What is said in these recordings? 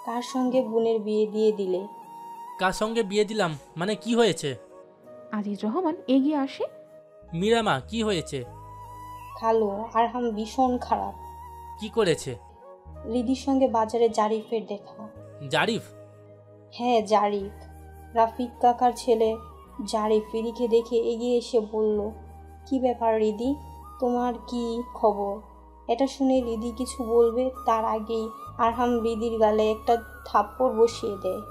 কার সঙ্গে বোনের বিয়ে দিয়ে দিলে? কার সঙ্গে বিয়ে দিলাম মানে কি হয়েছে? আজিজ রহমান এগিয়ে আসে। মীরামা কি হয়েছে? খালু, আরহাম ভীষণ খারাপ। কি করেছে? রিদির সঙ্গে বাজারে জারিফের দেখা। জারিফ? হ্যাঁ, জারিফ, রাফিক কাকার ছেলে জারিফ রিদিকে দেখে এগিয়ে এসে বলল, কি ব্যাপার রিদি, তোমার কি খবর? এটা শুনে রিদি কিছু বলবে তার আগেই আরহাম রিদির গালে একটা থাপ্পড় বসিয়ে দেয়।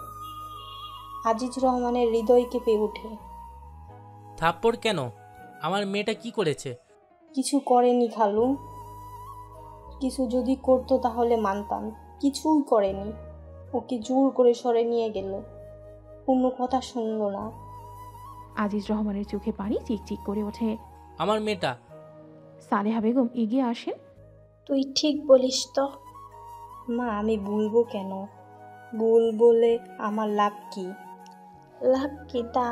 আজিজ রহমানের হৃদয় কেঁপে ওঠে। থাপ্পড় কেন? আমার মেয়েটা কি করেছে? কিছু করেনি খালু, কিছু যদি করতো তাহলে মানতাম, কিছুই করেনি। ওকে জোর করে সরে নিয়ে গেল, কোনো কথা শুনল না। আজিজ রহমানের চোখে পানি চিকচিক করে ওঠে। আমার মেয়েটা? সালেহা বেগম এগিয়ে আসেন। তুই ঠিক বলিস তো। মা, আমি বলবো কেন? ভুল বলে আমার লাভ কি? লাভ কি তা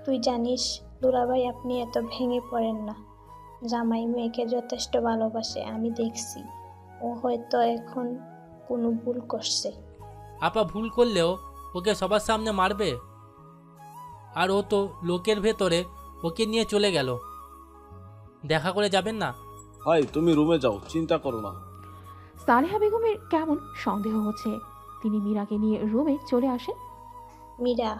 তুই জানিস? দুলাভাই আপনি এত ভেঙে পড়েন না। জামাই মেয়েকে যথেষ্ট ভালোবাসে, আমি দেখছি। ও হয়তো এখন কোনো ভুল করছে। আপা ভুল করলেও ওকে সবার সামনে মারবে? আর ও তো লোকের ভেতরে ওকে নিয়ে চলে গেল। দেখা করে যাবেন না? ভাই তুমি রুমে যাও, চিন্তা করো না। সালেহা বেগমের কেমন সন্দেহ হচ্ছে। তিনি মীরাকে নিয়ে রুমে চলে আসেন। মীরা,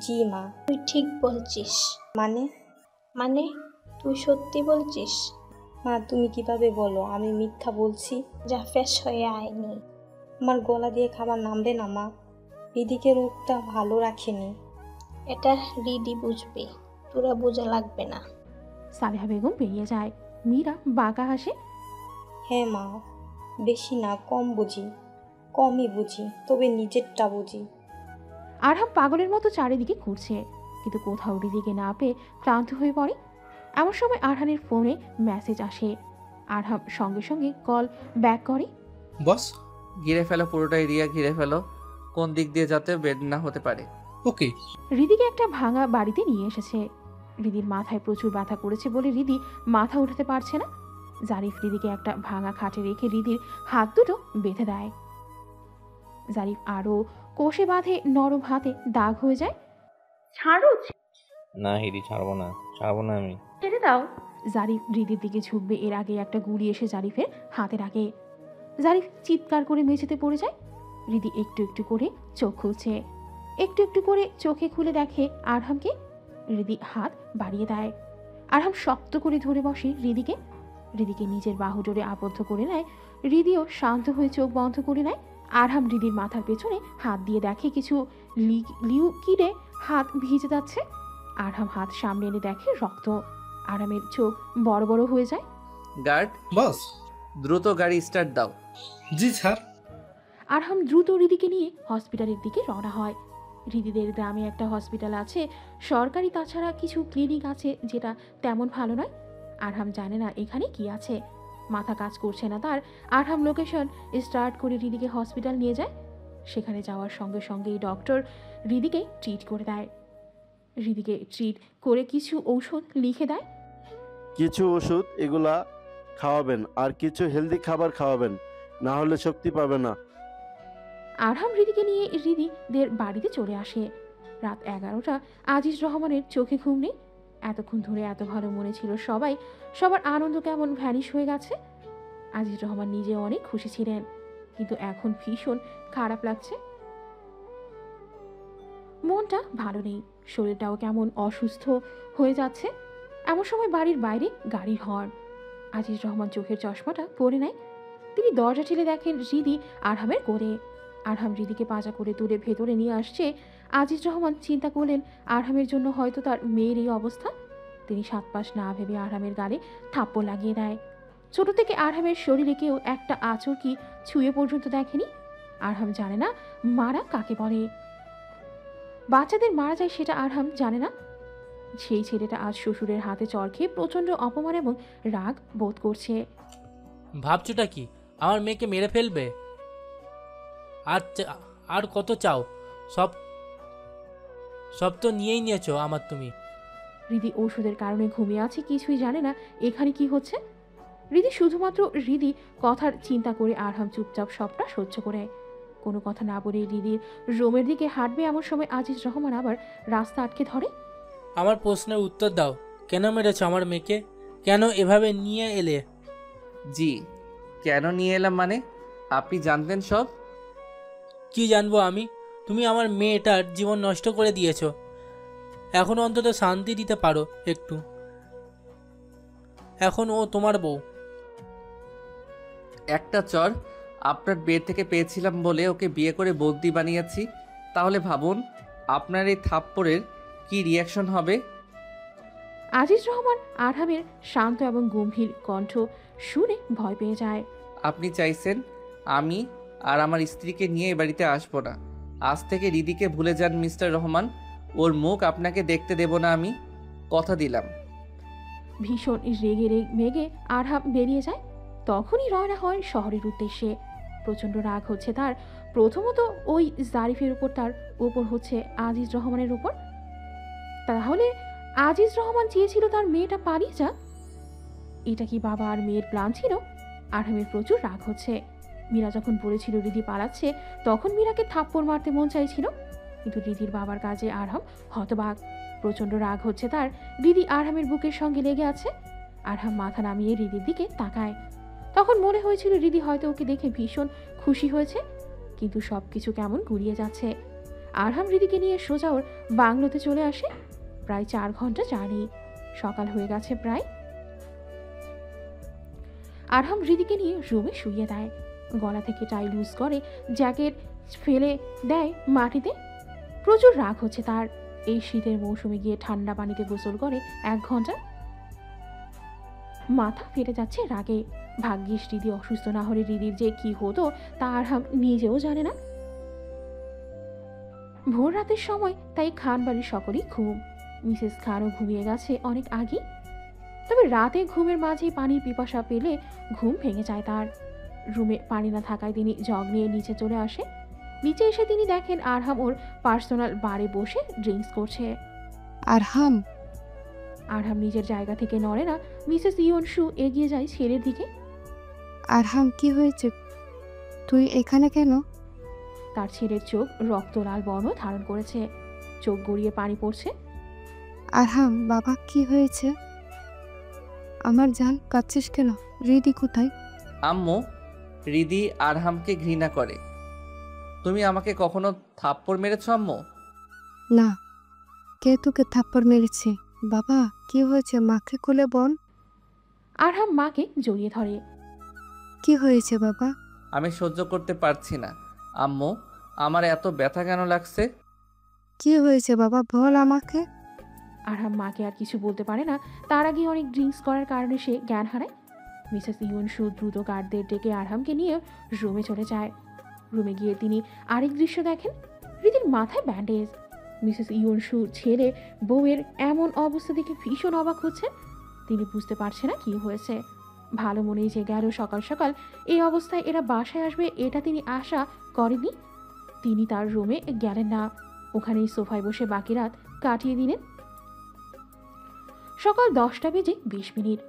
জি মা। তুই ঠিক বলছিস। মানে? মানে তুই সত্যি বলছিস? মা, তুমি কিভাবে বলো আমি মিথ্যা বলছি? যা ফ্রেশ হয়ে আয়নি। আমার গলা দিয়ে খাবার নামবে না মা। রিদিকে রোগটা ভালো রাখেনি। এটা রিদি বুঝবে, তোরা বোঝা লাগবে না। সালেহা বেগম বেরিয়ে যায়। মীরা বাঁকা হাসে। হ্যাঁ মা, বেশি না, কম বুঝি, কমই বুঝি, তবে নিজেরটা বুঝি। আরহাম পাগলের মতো চারিদিকে ঘুরছে, কিন্তু কোথাও রিদিকে না পেয়ে ক্লান্ত হয়ে পড়ে। এমন সময় আরহানের ফোনে মেসেজ আসে। আরহাম সঙ্গে সঙ্গে কল ব্যাক করে। বস, ঘিরে ফেলো পুরোটা এরিয়া, ঘিরে ফেলো। কোন দিক দিয়ে যাতে বেড না হতে পারে। ওকে। রিদিকে একটা ভাঙা বাড়িতে নিয়ে এসেছে। রিদির মাথায় প্রচুর ব্যথা করেছে বলে রিদি মাথা উঠাতে পারছে না। জারিফ রিদিকে একটা ভাঙা খাটে রেখে রিদির হাত দুটো বেঁধে দেয়। জারিফ আরও কোষে বাঁধে, নরম হাতে দাগ হয়ে যায়। ছাড়ো, না হিদি, ছাড়বো না, ছাড়বো না আমি। ছেড়ে দাও। জারিফ রিদির দিকে ঝুঁকবে এর আগে একটা গুলি এসে জারিফের হাতে রাখে। জারিফ চিৎকার করে মেঝেতে পড়ে যায়। রিদি একটু একটু করে চোখ খুলছে। একটু একটু করে চোখে খুলে দেখে আরহামকে। রিদি হাত বাড়িয়ে দেয়। আরহাম শক্ত করে ধরে বসে রিদিকে। রিদিকে নিজের বাহু জোরে আবদ্ধ করে নেয়। রিদিও শান্ত হয়ে চোখ বন্ধ করে নেয়। আরহাম রিদির মাথার পেছনে হাত দিয়ে দেখে কিছু লিউকিডে হাত ভিজে যাচ্ছে। আরহাম হাত সামনে এনে দেখে রক্ত। আরামের চোখ বড় বড় হয়ে যায়। গার্ড, বস। দ্রুত গাড়ি স্টার্ট দাও। জি স্যার। আরহাম দ্রুত রিদিকে নিয়ে হসপিটালের দিকে রওনা হয়। রিদিদের গ্রামে একটা হসপিটাল আছে, সরকারি, তাছাড়া কিছু ক্লিনিক আছে যেটা তেমন ভালো নয়। আরহাম জানে না এখানে কি আছে, মাথা কাজ করছে না তার। আরহাম লোকেশন স্টার্ট করে রিদিকে হসপিটাল নিয়ে যায়। সেখানে যাওয়ার সঙ্গে সঙ্গেই ডক্টর রিদিকে ট্রিট করে দেয়। রিদিকে ট্রিট করে কিছু ঔষধ লিখে দেয়। কিছু ওষুধ এগুলা খাওয়াবেন আর কিছু হেলদি খাবার খাওয়াবেন, না হলে শক্তি পাবে না। আরহাম রিদিকে নিয়ে রিদিদের বাড়িতে চলে আসে। রাত 11টা। আজিজ রহমানের চোখে ঘুম নেই। এতক্ষণ ধরে এত ভালো মনে ছিল সবাই, সবার আনন্দ কেমন ভ্যানিশ হয়ে গেছে। আজিজ রহমান নিজে অনেক খুশি ছিলেন, কিন্তু এখন ভীষণ খারাপ লাগছে। মনটা ভালো নেই, শরীরটাও কেমন অসুস্থ হয়ে যাচ্ছে। এমন সময় বাড়ির বাইরে গাড়ির হর্ন। আজিজ রহমান চোখের চশমাটা পরে নেয়। তিনি দরজা ঠেলে দেখেন রিদি আরহামের কোলে। আরহাম রিদিকে পাজা করে তুলে ভেতরে নিয়ে আসছে। আজিজ রহমান চিন্তা করলেন আরহামের জন্য হয়তো তার মেয়ের এই অবস্থা। তিনি সাত পাশ না ভেবে আরহামের গালে থাপ্পড় লাগিয়ে দেয়। ছোট থেকে আরহামের শরীরে কেউ একটা আঁচড় কি ছুঁয়ে পর্যন্ত দেখেনি। আরহাম জানে না মারা কাকে বলে। বাচ্চাদের মারা যায় সেটা আরহাম জানে না। সেই ছেলেটা আজ শ্বশুরের হাতে চড় খেয়ে প্রচণ্ড অপমান এবং রাগ বোধ করছে। ভাবছোটা কি আমার মেয়েকে মেরে ফেলবে? আর কত চাও? সব সব তো নিয়েই নিয়েছো আমার তুমি। রিদি ওষুধের কারণে ঘুমিয়ে আছে, কিছুই জানে না এখানে কি হচ্ছে। রিদি শুধুমাত্র রিদি কথার চিন্তা করে আরহাম চুপচাপ সবটা সহ্য করে। কোনো কথা না বলে রিদির রুমের দিকে হাঁটবে এমন সময় আজিজ রহমান আবার রাস্তা আটকে ধরে। আমার প্রশ্নের উত্তর দাও, কেন মেরেছো আমার মেয়েকে? কেন এভাবে নিয়ে এলে? জি, কেন নিয়ে এলাম মানে? আপনি জানতেন সব? কি জানবো আমি? তুমি আমার মেয়েটার জীবন নষ্ট করে দিয়েছো। এখন অন্তত শান্তি দিতে পারো একটু। এখন ও তোমার বউ। একটা চর আপনার বিয়ে থেকে পেয়েছিলাম বলে ওকে বিয়ে করে বৌদি বানিয়েছি। তাহলে ভাবুন আপনার এই থাপ্পড়ের কি রিয়াকশন হবে। আজিজ রহমান আরহামের শান্ত এবং গম্ভীর কণ্ঠ শুনে ভয় পেয়ে যায়। আপনি চাইছেন আমি আর আমার স্ত্রীকে নিয়ে এ বাড়িতে আসবো না। আজ থেকে রিদিকে ভুলে যান মিস্টার রহমান। ওর মুখ আপনাকে দেখতে দেব না আমি, কথা দিলাম। ভীষণ মেঘে আরহাম বেরিয়ে যায়। তখনই রওনা হয় শহরের উদ্দেশ্যে। প্রচণ্ড রাগ হচ্ছে তার, প্রথমত ওই জারিফের উপর, তার উপর হচ্ছে আজিজ রহমানের উপর। তাহলে আজিজ রহমান চেয়েছিল তার মেয়েটা পালিয়ে যাক? এটা কি বাবা আর মেয়ের প্ল্যান ছিল? আরহামের প্রচুর রাগ হচ্ছে। মীরা যখন বলেছিল রিদি পালাচ্ছে, তখন মীরাকে থাপ্পড় মারতে মন চাইছিল, কিন্তু রিদির বাবার কাজে আরহাম হতবাক। প্রচণ্ড রাগ হচ্ছে তার। রিদি আরহামের বুকের সঙ্গে লেগে আছে। আরহাম মাথা নামিয়ে রিদির দিকে তাকায়। তখন মনে হয়েছিল রিদি হয়তো ওকে দেখে ভীষণ খুশি হয়েছে, কিন্তু সব কিছু কেমন গুলিয়ে যাচ্ছে। আরহাম রিদিকে নিয়ে সোজা ওর বাংলোতে চলে আসে। প্রায় 4 ঘন্টা জার্নি। সকাল হয়ে গেছে প্রায়। আরহাম রিদিকে নিয়ে রুমে শুইয়ে দেয়। গলা থেকে টাই লুজ করে, জ্যাকেট ফেলে দেয় মাটিতে। প্রচুর রাগ হচ্ছে তার। এই শীতের মৌসুমে গিয়ে ঠান্ডা পানিতে গোসল করে 1 ঘন্টা। মাথা ফেটে যাচ্ছে রাগে। ভাগ্যিস রিদি অসুস্থ, না হলে রিদির যে কি হতো তা আরহাম নিজেও জানে না। ভোর রাতের সময়, তাই খান বাড়ির সকলেই ঘুম। মিসেস খানও ঘুমিয়ে গেছে অনেক আগেই। তবে রাতে ঘুমের মাঝেই পানির পিপাসা পেলে ঘুম ভেঙে যায় তার। রুমে পানি না থাকায় তিনি জগ নিয়ে নিচে চলে আসে। নিচে এসে তিনি দেখেন আরহাম ওর পার্সোনাল বারে বসে ড্রিঙ্কস করছে। আরহাম, আরহাম নিজের জায়গা থেকে নড়ে না। মিসেস ইয়নসু এগিয়ে যায় ছেলের দিকে। আরহাম কি হয়েছে? তুই এখানে কেন? তার ছেলের চোখ রক্ত লাল বর্ণ ধারণ করেছে, চোখ গড়িয়ে পানি পড়ছে। আরহাম বাবা, কি হয়েছে? আমার জান, কাঁদছিস কেন? রিদি কোথায়? আম্মু, রিদি আরহামকে ঘৃণা করে। তুমি আমাকে কখনো থাপ্পড় মেরেছো আম্মু? না। কে তোকে থাপ্পড় মেরেছে? বাবা, কি হয়েছে? মাকে কোলে বল। আরহাম মাকে জড়িয়ে ধরে। কি হয়েছে বাবা? আমি সহ্য করতে পারছি না আম্মু, আমার এত ব্যথা কেন লাগছে? কি হয়েছে বাবা, বল আমাকে। আরহাম মাকে আর কিছু বলতে পারে না। তার আগে অনেক ড্রিঙ্কস করার কারণে সে জ্ঞান হারায়। মিসেস ইয়নসু দ্রুত গার্ডদের ডেকে আরহামকে নিয়ে রুমে চলে যায়। রুমে গিয়ে তিনি আরেক দৃশ্য দেখেন। রিদির মাথায় ব্যান্ডেজ। মিসেস ইয়নসুর ছেলে বউয়ের এমন অবস্থা দেখে ভীষণ অবাক হচ্ছে। তিনি বুঝতে পারছে না কি হয়েছে। ভালো মনেই যে গেল সকাল সকাল এই অবস্থায় এরা বাসায় আসবে, এটা তিনি আশা করেননি। তিনি তার রুমে গেলেন না, ওখানেই সোফায় বসে বাকি রাত কাটিয়ে দিলেন। সকাল 10টা বেজে 20 মিনিট।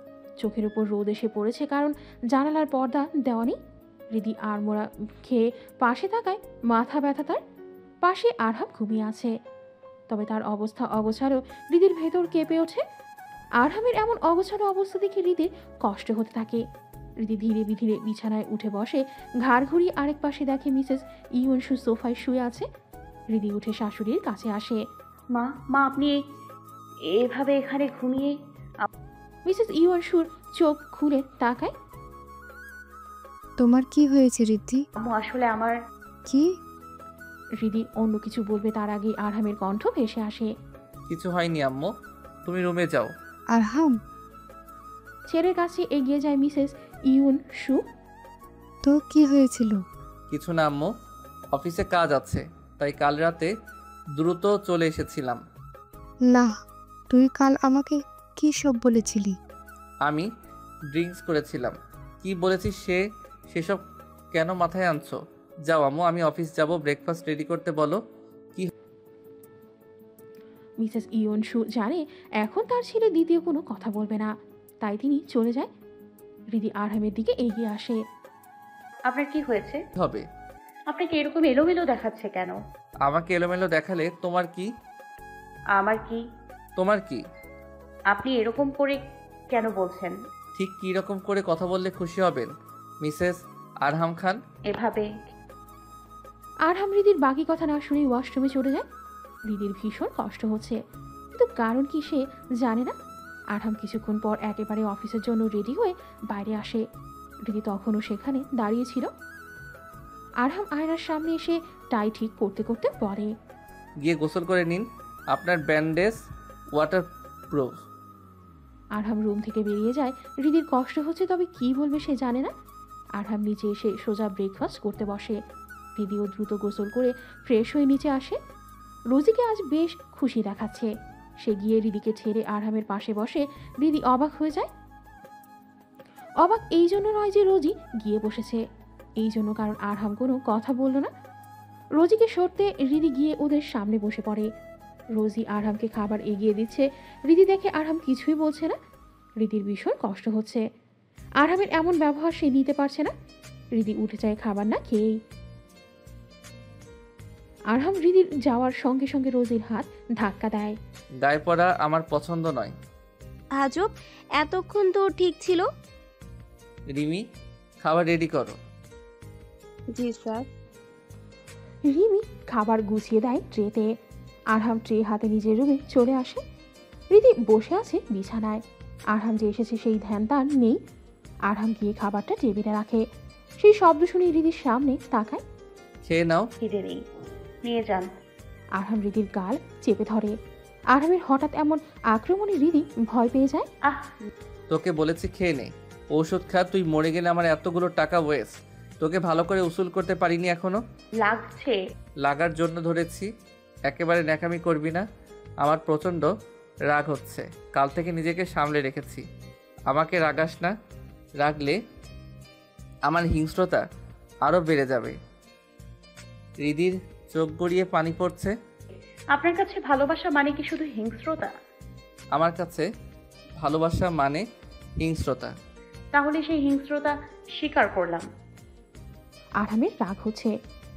চোখের উপর রোদ এসে পড়েছে, কারণ জানালার পর্দা দেওয়া নেই। রিদি আড়মোড়া খেয়ে পাশে থাকায় মাথা ব্যথা তার। পাশে আরহাম ঘুমিয়ে আছে, তবে তার অবস্থা অগোছালো। রিদির ভেতর কেঁপে ওঠে। আরহামের এমন অগোছালো অবস্থা দেখে রিদির কষ্ট হতে থাকে। রিদি ধীরে ধীরে বিছানায় উঠে বসে। ঘাড় ঘুরিয়ে আরেক পাশে দেখে মিসেস ইয়নসু সোফায় শুয়ে আছে। রিদি উঠে শাশুড়ির কাছে আসে। মা মা আপনি এভাবে এখানে ঘুমিয়ে? মিসেস ইয়নসুর চোখ খুলে তাকায়। তোমার কি হয়েছে রিদ্ধি? আম্মু আসলে আমার কি? রিদি অন্য কিছু বলবে তার আগে আরহামের কণ্ঠ ভেসে আসে। কিছু হয়নি আম্মু, তুমি রুমে যাও। আরহাম, ছেলের কাছে এগিয়ে যায় মিসেস ইয়নসু। তো কি হয়েছিল? কিছু না আম্মু, অফিসে কাজ আছে, তাই কাল রাতে দ্রুত চলে এসেছিলাম। না, তুই কাল আমাকে কি সব বলেছিলি? আমি ড্রিঙ্কস করেছিলাম। কি বলেছিস সেসব কেন মাথায় আনছো? যাও আম্মু, আমি অফিস যাব, ব্রেকফাস্ট রেডি করতে বলো। মিসেস ইয়নসু জানে এখন তার ছেলে দ্বিতীয় কোনো কথা বলবে না, তাই তিনি চলে যায়। রিদি আরহামের দিকে এগিয়ে আসে। আপনার কি হয়েছে? হবে আপনাকে এরকম এলোমেলো দেখাচ্ছে কেন? আমাকে এলোমেলো দেখালে তোমার কি? আমার কি? তোমার কি? আপনি এরকম করে কেন বলছেন? ঠিক কী রকম করে কথা বললে খুশি হবেন মিসেস আরহাম খান? এভাবে আরহাম রিদির বাকি কথা না শুনে ওয়াশরুমে চলে যায়। রিদির ভীষণ কষ্ট হচ্ছে, কিন্তু কারণ কি সে জানে না। আরহাম কিছুক্ষণ পর একেবারে অফিসের জন্য রেডি হয়ে বাইরে আসে। রিদি তখনও সেখানে দাঁড়িয়েছিল। আরহাম আয়নার সামনে এসে টাই ঠিক করতে করতে বলে, গিয়ে গোসল করে নিন, আপনার ব্যান্ডেজ ওয়াটার প্রুফ। আরহাম রুম থেকে বেরিয়ে যায়। রিদির কষ্ট হচ্ছে, তবে কি বলবে সে জানে না। আরহাম নিচে এসে সোজা ব্রেকফাস্ট করতে বসে। রিদিও দ্রুত গোসল করে ফ্রেশ হয়ে নিচে আসে। রোজিকে আজ বেশ খুশি দেখাচ্ছে। সে গিয়ে রিদিকে ছেড়ে আরহামের পাশে বসে। রিদি অবাক হয়ে যায়। অবাক এই জন্য নয় যে রোজি গিয়ে বসেছে, এই জন্য কারণ আরহাম কোনো কথা বলল না। রোজিকে সরতে রিদি গিয়ে ওদের সামনে বসে পড়ে। রোজি আরহামকে খাবার এগিয়ে দিচ্ছে। রিদি দেখে আরহাম কিছুই বলছে না। রিদির ভীষণ কষ্ট হচ্ছে। আরহামের এমন ব্যবহার সে নিতে পারছে না। রিদি উঠে যায় খাবার না খেয়েই। আরহাম রিদির যাওয়ার সঙ্গে সঙ্গে রোজির হাত ধাক্কা দেয়। গায়ে পড়া আমার পছন্দ নয়। আজব, এতক্ষণ তো ঠিক ছিল। রিমি, খাবার রেডি করো। জি স্যার। রিমি খাবার গুছিয়ে দেয় ট্রেতে। আরহাম ট্রে হাতে নিজের রুমে চলে আসে। রিদি বসে আছে বিছানায়। আরহাম যে এসেছে সেই ধ্যান তার নেই। আরহাম গিয়ে খাবারটা টেবিলে রাখে। সেই শব্দ শুনে রিদির সামনে তাকায়। খেয়ে নাও। খিদে নেই, নিয়ে যান। আরহাম রিদির গাল চেপে ধরে। আরহামের হঠাৎ এমন আক্রমণে রিদি ভয় পেয়ে যায়। আহ, তোকে বলেছি খেয়ে নে, ঔষধ খা, তুই মরে গেলে আমার এতগুলো টাকা ওয়েস্ট। তোকে ভালো করে উসুল করতে পারিনি এখনো। লাগছে। লাগার জন্য ধরেছি, একেবারে ন্যাকামি করবি না। আমার প্রচণ্ড রাগ হচ্ছে, কাল থেকে নিজেকে সামলে রেখেছি। আমাকে রাগাস না, রাগলে আমার হিংস্রতা আরও বেড়ে যাবে। রিদির চোখ গড়িয়ে পানি পড়ছে। আপনার কাছে ভালোবাসা মানে কি শুধু হিংস্রতা? আমার কাছে ভালোবাসা মানে হিংস্রতা। তাহলে সেই হিংস্রতা স্বীকার করলাম। আরহামের রাগ হচ্ছে,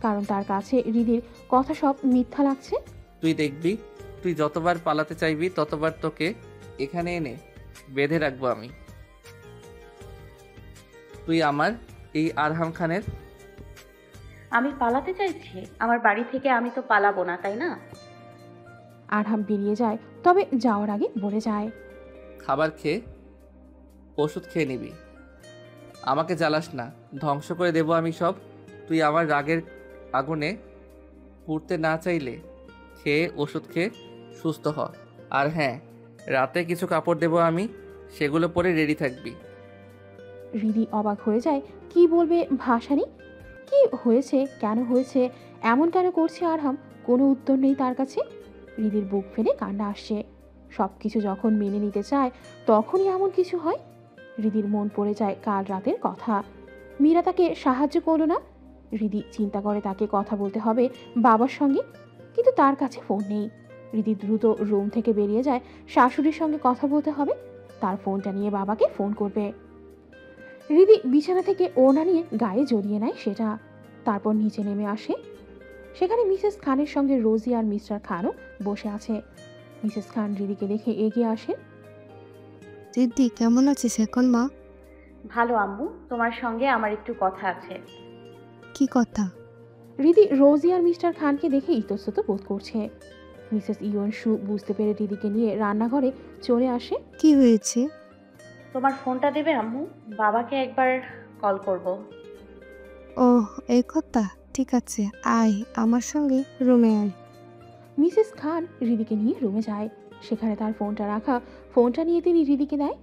কারণ তার কাছে রিদির কথা সব মিথ্যা লাগছে। তুই দেখবি, তুই যতবার পালাতে চাইবি ততবার তোকে এখানে এনে বেঁধে রাখবো আমি। তুই আমার এই আরহাম খানের। আমি পালাতে চাইছি আমার বাড়ি থেকে? আমি তো পালাবো না, তাই না? আরহাম বেরিয়ে যায়, তবে যাওয়ার আগে বলে যায়, খাবার খেয়ে ওষুধ খেয়ে নিবি। আমাকে জ্বালাস না, ধ্বংস করে দেবো আমি সব। তুই আমার রাগের আগুনে পুড়তে না চাইলে খেয়ে ওষুধ খেয়ে সুস্থ হ। আর হ্যাঁ, রাতে কিছু কাপড় দেবো আমি, সেগুলো পরে রেডি থাকবি। রিদি অবাক হয়ে যায়। কি বলবে ভাষা নেই। কি হয়েছে, কেন হয়েছে, এমন কেন করছে আরহাম, কোনো উত্তর নেই তার কাছে। রিদির বুক ফেলে কান্না আসছে। সব কিছু যখন মেনে নিতে চায় তখনই এমন কিছু হয়। রিদির মন পড়ে যায় কাল রাতের কথা। মীরা তাকে সাহায্য করলো না। রিদি চিন্তা করে তাকে কথা বলতে হবে বাবার সঙ্গে, কিন্তু তার কাছে ফোন নেই। রিদি দ্রুত রুম থেকে বেরিয়ে যায়। শাশুড়ির সঙ্গে কথা বলতে হবে, তার ফোনটা নিয়ে বাবাকে ফোন করবে। রিদি বিছানা থেকে ওড়না নিয়ে গায়ে জড়িয়ে নেয় সেটা, তারপর নিচে নেমে আসে। সেখানে মিসেস খানের সঙ্গে রোজি আর মিস্টার খানও বসে আছে। মিসেস খান রিদিকে দেখে এগিয়ে আসে। দিদি কেমন আছিস এখন মা? ভালো আম্মু, তোমার সঙ্গে আমার একটু কথা আছে। কি কথা? রিদি রোজি আর মিস্টার খানকে দেখে ইতস্তত বোধ করছে। মিসেস ইয়নসু বুঝতে পেরে রিদিকে নিয়ে রান্নাঘরে চলে আসে। কি হয়েছে? তোমার ফোনটা দেবে আম্মু? বাবাকে একবার কল করব। ও এই কথা, ঠিক আছে, আয় আমার সঙ্গে রুমে আয়। মিসেস খান রিদিকে নিয়ে রুমে যায়। সেখানে তার ফোনটা রাখা, ফোনটা নিয়ে তিনি রিদিকে দেয়।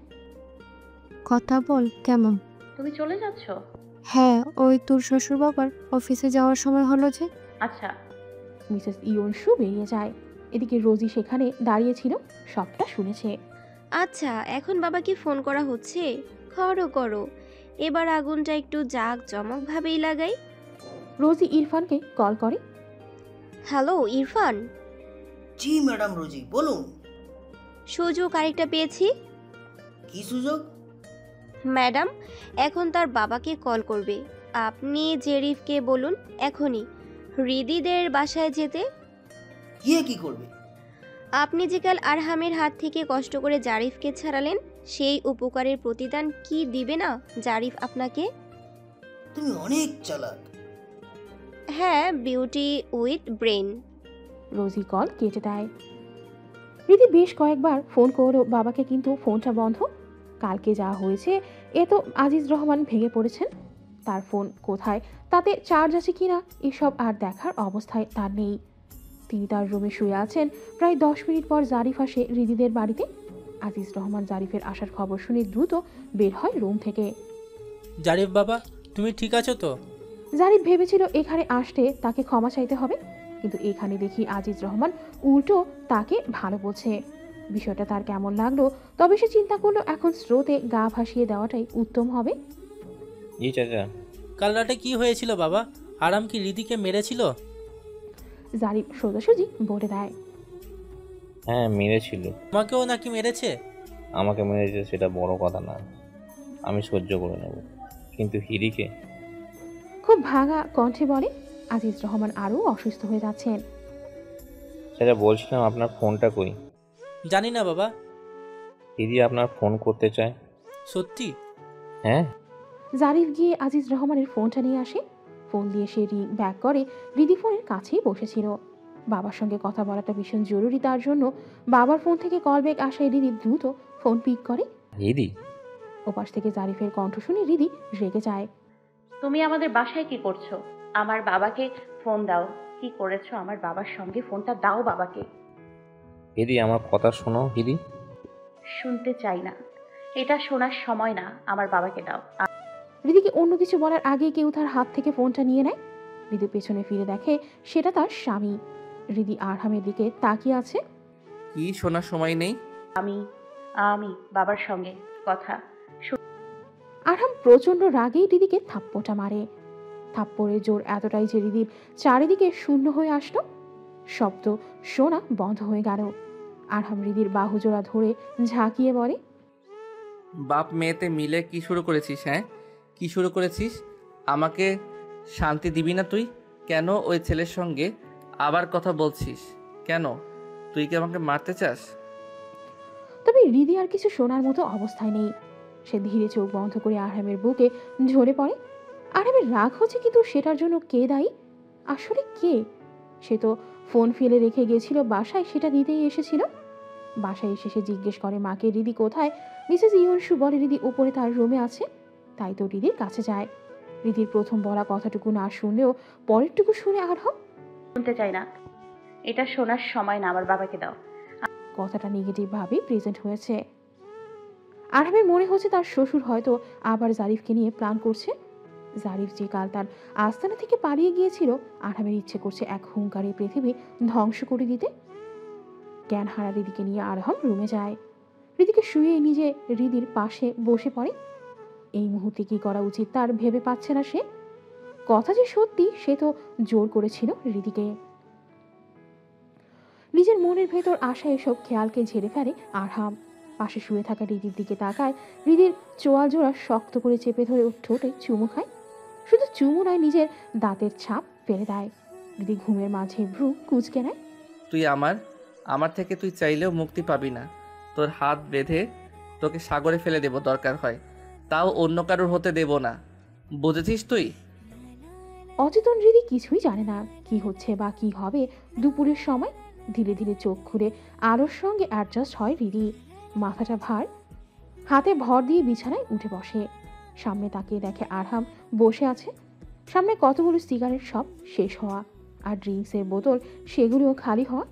কথা বল কেমন? তুমি চলে যাচ্ছ? হ্যাঁ, ওই তোর শ্বশুর বাবার অফিসে যাওয়ার সময় হলো যে। আচ্ছা। মিসেস ইয়নসু বেরিয়ে যায়। এদিকে রোজি সেখানে দাঁড়িয়েছিল, সবটা শুনেছে। আচ্ছা, এখন বাবাকে ফোন করা হচ্ছে? করো করো, এবার আগুনটা একটু জাঁকজমক ভাবেই লাগাই। রোজি ইরফানকে কল করে। হ্যালো ইরফান। জি ম্যাডাম রোজি, বলুন। সুযোগ আরেকটা পেয়েছি। কি সুযোগ? ম্যাডাম এখন তার বাবাকে কল করবে, আপনি জেরিফকে বলুন এখনই হৃদিদের বাসায় যেতে। গিয়ে কি করবে? আপনি যে কাল আরহামের হাত থেকে কষ্ট করে জারিফকে ছাড়ালেন, সেই উপকারের প্রতিদান কি দিবে না জারিফ আপনাকে? তুমি অনেক চালাক। হ্যাঁ, beauty with brain. Rosie call কেটে দেয়। রীতি বেশ কয়েকবার ফোন করলো বাবাকে, কিন্তু ফোনটা বন্ধ। কালকে যা হয়েছে এ তো আজিজ রহমান ভেঙে পড়েছেন। তার ফোন কোথায়, তাতে চার্জ আছে কিনা এসব আর দেখার অবস্থায় তার নেই। তিনি তার রুমে শুয়ে আছেন। প্রায় 10 মিনিট পর জারিফ আসে হৃদিদের বাড়িতে। আজিজ রহমান জারিফের আসার খবর শুনে দ্রুত বের হয় রুম থেকে। জারিফ বাবা, তুমি ঠিক আছো তো? জারিফ ভেবেছিল এখানে আসতে তাকে ক্ষমা চাইতে হবে, কিন্তু এখানে দেখি আজিজ রহমান উল্টো তাকে ভালো বলছে। বিষয়টা তার কেমন লাগলো, তবে সে চিন্তা করলো এখন স্রোতে গা ভাসিয়ে দেওয়াটাই উত্তম হবে। জি চাচা। কাল রাতে কি হয়েছিল বাবা? আরাম কি রিদিকে মেরেছিল? জারিফ সোজাসুজি বলে দেয়। হ্যাঁ মেরেছিল। তোমাকেও নাকি মেরেছে? আমাকে মেরেছে সেটা বড় কথা না, আমি সহ্য করে নেব, কিন্তু হিরিকে। খুব ভাঙা কণ্ঠে বলে। আজিজ রহমান আরও অসুস্থ হয়ে যাচ্ছেন। চাচা বলছিলাম আপনার ফোনটা কই? জানি না বাবা। হিরি আপনার ফোন করতে চায়। সত্যি? হ্যাঁ। জারিফ গিয়ে আজিজ রহমানের ফোনটা নিয়ে আসে। ফোন দিয়ে সে রিং ব্যাক করে। রিদি ফোনের কাছেই বসেছিল। বাবার সঙ্গে কথা বলাটা ভীষণ জরুরি তার জন্য। বাবার ফোন থেকে কল ব্যাক আসায় রিদি দ্রুত ফোন পিক করে। হিরি। ওপাশ থেকে জারিফের কণ্ঠ শুনে রিদি রেগে যায়। তুমি আমাদের বাসায় কি করছো? আমার বাবাকে ফোন দাও। কি করেছো আমার বাবার সঙ্গে? ফোনটা দাও বাবাকে। হিরি আমার কথা শোনো। হিরি। শুনতে চাই না, এটা শোনার সময় না। আমার বাবাকে দাও। রিদিকে অন্য কিছু বলার আগে কেউ তার হাত থেকে ফোনটা নিয়ে নেয়। রিদি পেছনে ফিরে দেখে সেটা তার স্বামী। রিদি আরহামের দিকে তাকিয়ে আছে। কি শোনার সময় নেই? আমি বাবার সঙ্গে কথা। আরহাম প্রচন্ড রাগেই রিদিকে থাপ্পড়টা মারে। থাপ্পড়ের জোর এতটাই যে রিদির চারিদিকে শূন্য হয়ে আসলো। শব্দ শোনা বন্ধ হয়ে গেল। আরহাম রিদির বাহুজোড়া ধরে ঝাঁকিয়ে বলে, বাপ মেয়েতে মিলে কি শুরু করেছিস? হ্যাঁ, কি শুরু করেছিস? আমাকে শান্তি দিবি না তুই? কেন ওই ছেলের সঙ্গে আবার কথা বলছিস? কেন তুই কি আমাকে মারতে চাস? তবে রিদি আর কিছু শোনার মতো অবস্থায় নেই। সে ধীরে চোখ বন্ধ করে আরহামের বুকে ঝরে পড়ে। আরহামের রাগ হচ্ছে, কিন্তু সেটার জন্য কে দায়ী? আসলে কে? সে তো ফোন ফেলে রেখে গেছিল বাসায়, সেটা দিতেই এসেছিল। বাসায় এসে সে জিজ্ঞেস করে মাকে রিদি কোথায়। মিসেস ইয়নসু বলে রিদি উপরে তার রুমে আছে। তাই তো রিদির কাছে যায়। রিদির প্রথম বলা কথাটুকু না শুনলেও পরেরটুকু শুনে আরহাম। শুনতে চাই না, এটা শোনার সময় না। আমার বাবাকে দাও। কথাটা নেগেটিভ ভাবে প্রেজেন্ট হয়েছে। আরহামের মনে হচ্ছে তার শ্বশুর হয়তো আবার জারিফকে নিয়ে প্ল্যান করছে। জারিফ যে কাল তার আস্তানা থেকে পালিয়ে গিয়েছিল, আরহামের ইচ্ছে করছে এক হুঙ্কারে পৃথিবী ধ্বংস করে দিতে। জ্ঞান হারা রিদিকে নিয়ে আরহাম রুমে যায়। রিদিকে শুয়ে নিজে রিদির পাশে বসে পড়ে। এই মুহূর্তে কি করা উচিত তার ভেবে পাচ্ছে না সে। কথা যে সত্যি সে তো জোর করেছিল রিদিকে। নিজের মনের ভেতর আসা এসব খেয়ালকে ঝেড়ে ফেলে আরহাম। পাশে শুয়ে থাকা রিদির দিকে তাকায়। রিদির চোয়াল জোড়া শক্ত করে চেপে ধরে ঠোঁটে চুমু খায়। শুধু চুমু নয়, নিজের দাঁতের ছাপ ফেলে দেয়। রিদি ঘুমের মাঝে ভ্রু কুঁচকে নেয়। তুই আমার থেকে তুই চাইলেও মুক্তি পাবি না। তোর হাত বেঁধে তোকে সাগরে ফেলে দেব দরকার হয়, তাও অন্য কারোর হতে দেব না। বুঝেছিস তুই? অচেতন রিদি কিছুই জানে না কি হচ্ছে বা কি হবে। দুপুরের সময় ধীরে ধীরে চোখ খুলে আলোর সঙ্গে অ্যাডজাস্ট হয় রিদি। মাথাটা ভার, হাতে ভর দিয়ে বিছানায় উঠে বসে। সামনে তাকিয়ে দেখে আরহাম বসে আছে। সামনে কতগুলো সিগারেট সব শেষ হওয়া, আর ড্রিঙ্কসের বোতল সেগুলোও খালি হওয়া।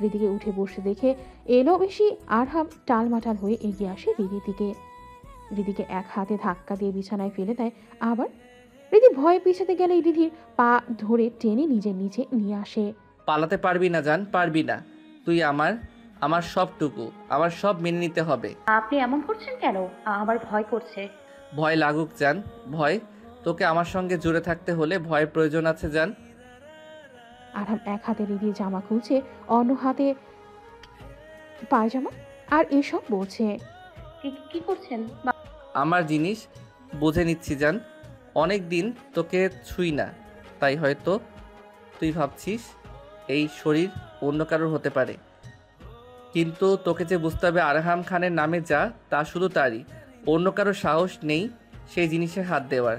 রিদিকে উঠে বসে দেখে এলো বেশি আরহাম টালমাটাল হয়ে এগিয়ে আসে রিদির দিকে। রিদিকে এক হাতে ধাক্কা দিয়ে বিছানায় ফেলে দেয়। আবার রিদি ভয়ে পিছাতে গেলে রিদির পা ধরে টেনে নিজের নিচে নিয়ে আসে। পালাতে পারবি না জান, পারবি না। তুই আমার সবটুকু, আমার সব মেনে নিতে হবে। আপনি এমন করছেন কেন? আমার ভয় করছে। ভয় লাগুক জান, ভয়। তোকে আমার সঙ্গে জুড়ে থাকতে হলে ভয়ের প্রয়োজন আছে জান। আরহাম এক হাতে রিদির জামা খুলছে, অন্য হাতে পায়জামা, আর এসব বলছে। কি করছেন? আমার জিনিস বুঝে নিচ্ছি জান। অনেক দিন তোকে ছুঁই না, তাই হয়তো তুই ভাবছিস এই শরীর অন্য কারোর হতে পারে, কিন্তু তোকে যে বুঝতে হবে আরহাম খানের নামে যা তা শুধু তারই, অন্য কারো সাহস নেই সেই জিনিসে হাত দেওয়ার।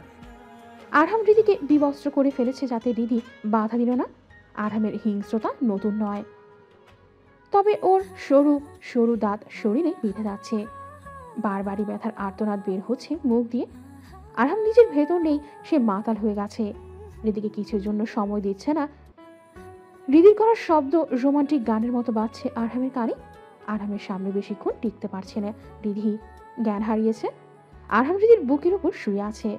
আরহাম রিদিকে বিবস্ত্র করে ফেলেছে যাতে রিদি বাধা দিল না। আরহামের হিংস্রতা নতুন নয়, তবে ওর সরু সরু দাঁত শরীরে বেঁধে যাচ্ছে। বারবারই ব্যথার আর্তনাদ বের হচ্ছে মুখ দিয়ে। আরহাম নিজের ভেতর নেই, সে মাতাল হয়ে গেছে। রিদিকে কিছুর জন্য সময় দিচ্ছে না। রিদির করার শব্দ রোমান্টিক গানের মতো বাজছে আরহামের কানে। আরহামের সামনে বেশিক্ষণ টিকতে পারছে না রিদি, জ্ঞান হারিয়েছে। আরহাম রিদির বুকের উপর শুয়ে আছে।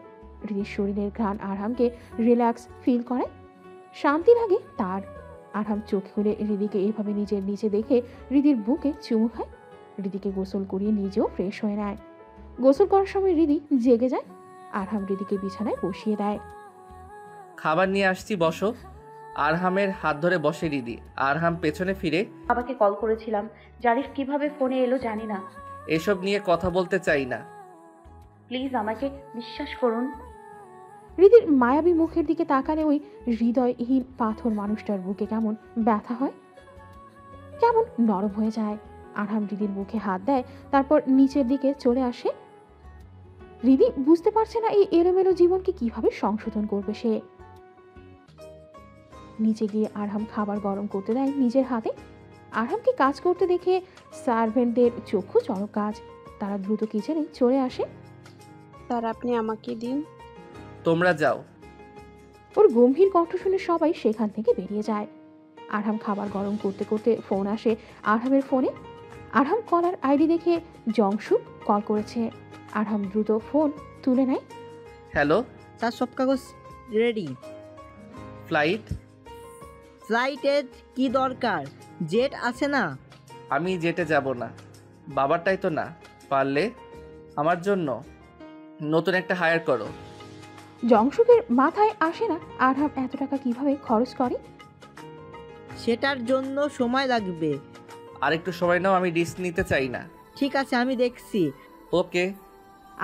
রিদির শরীরের ঘ্রাণ আরহামকে রিল্যাক্স ফিল করায়, শান্তি লাগে তার। আরহাম চোখ খুলে রিদিকে এভাবে নিজের নিচে দেখে রিদির বুকে চুমু খায়। রিদিকে গোসল করিয়ে নিজেও ফ্রেশ হয়ে নেয়। গোসল করার সময় রিদি জেগে যায়। আরহাম রিদিকে বিছানায় বসিয়ে দেয়। খাবার নিয়ে আসছি, বসো। আরহামের হাত ধরে বসে রিদি। আরহাম পেছনে ফিরে, বাবাকে কল করেছিলাম, জারিফ কিভাবে ফোনে এলো জানি না। এসব নিয়ে কথা বলতে চাই না। প্লিজ আমাকে বিশ্বাস করুন। রিদির মায়াবী মুখের দিকে তাকালে ওই হৃদয়হীন পাথর মানুষটার বুকে কেমন ব্যথা হয়, কেমন নরম হয়ে যায়। আরহাম রিদির মুখে হাত দেয়, তারপর নিচের দিকে চলে আসে। রিদি বুঝতে পারছে না এই এলোমেলো জীবনকে কিভাবে সংশোধন করবে সে। নিচে গিয়ে আরহাম খাবার গরম করতে দেয় নিজের হাতে। আরহামকে কাজ করতে দেখে সার্ভেন্টদের চক্ষু চড়ক কাজ। তারা দ্রুত কিচেনে চলে আসে। স্যার আপনি আমাকে দিন। তোমরা যাও। ওর গম্ভীর কণ্ঠ শুনে সবাই সেখান থেকে বেরিয়ে যায়। আরহাম খাবার গরম করতে করতে ফোন আসে আরহামের ফোনে। আরহাম কলার আইডি দেখে জংশুক কল করেছে। আরহাম দ্রুত ফোন তুলে নেয়। হ্যালো স্যার, সব কাগজ রেডি। ফ্লাইটের কি দরকার? জেট আছে না? আমি জেটে যাব না, বাবারটাই তো না। পারলে আমার জন্য নতুন একটা হায়ার করো। জংশুকের মাথায় আসে না আরহাম এত টাকা কিভাবে খরচ করে। সেটার জন্য সময় লাগবে। আর একটু সময় নাও, আমি রিস্ক নিতে চাই না। ঠিক আছে, আমি দেখছি। ওকে।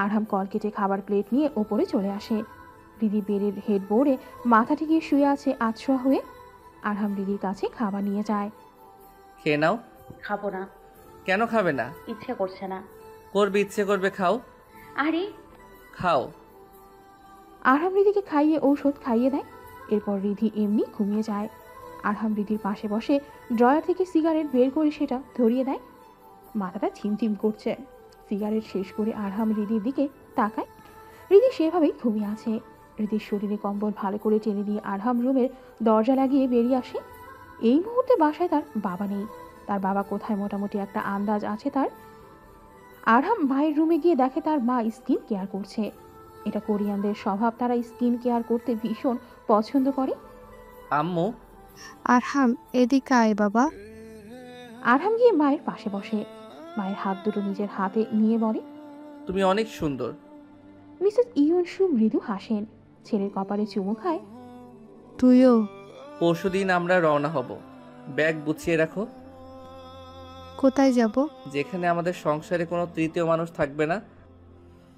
আরহাম কল কেটে খাবার প্লেট নিয়ে ওপরে চলে আসে। রিদি বেডের হেডবোর্ডে মাথা ঠেকিয়ে শুয়ে আছে আতশোয়া হয়ে। আরহাম রিদির কাছে খাবার নিয়ে যায়। খেয়ে নাও। খাবো না। কেন খাবে না? ইচ্ছে করছে না। করবে, ইচ্ছে করবে, খাও। আরে খাও। আরহাম রিদিকে খাইয়ে ঔষধ খাইয়ে দেয়। এরপর রিদি এমনি ঘুমিয়ে যায়। আরহাম রিদির পাশে বসে ড্রয়ার থেকে সিগারেট বের করে সেটা ধরিয়ে দেয়। মাথাটা ছিমছিম করছে। সিগারেট শেষ করে আরহাম রিদির দিকে তাকায়। রিদি সেভাবেই ঘুমিয়ে আছে। রিদির শরীরে কম্বল ভালো করে টেনে দিয়ে আরহাম রুমের দরজা লাগিয়ে বেরিয়ে আসে। এই মুহূর্তে বাসায় তার বাবা নেই। তার বাবা কোথায় মোটামুটি একটা আন্দাজ আছে তার। আরহাম ভাইয়ের রুমে গিয়ে দেখে তার মা স্কিন কেয়ার করছে। এটা কোরিয়ানদের স্বভাব, তারা স্কিন কেয়ার করতে ভীষণ পছন্দ করে। আম্মু। আরহাম এদিকে আয় বাবা। আরহাম গিয়ে মায়ের পাশে বসে। মায়ের হাত দুটো নিজের হাতে নিয়ে বলে, তুমি অনেক সুন্দর। মিসেস ইয়নসু মৃদু হাসেন, ছেলের কপালে চুমু খায়। তুইও। পরশুদিন আমরা রওনা হব। ব্যাগ গুছিয়ে রাখো। কোথায় যাব? যেখানে আমাদের সংসারে কোনো তৃতীয় মানুষ থাকবে না।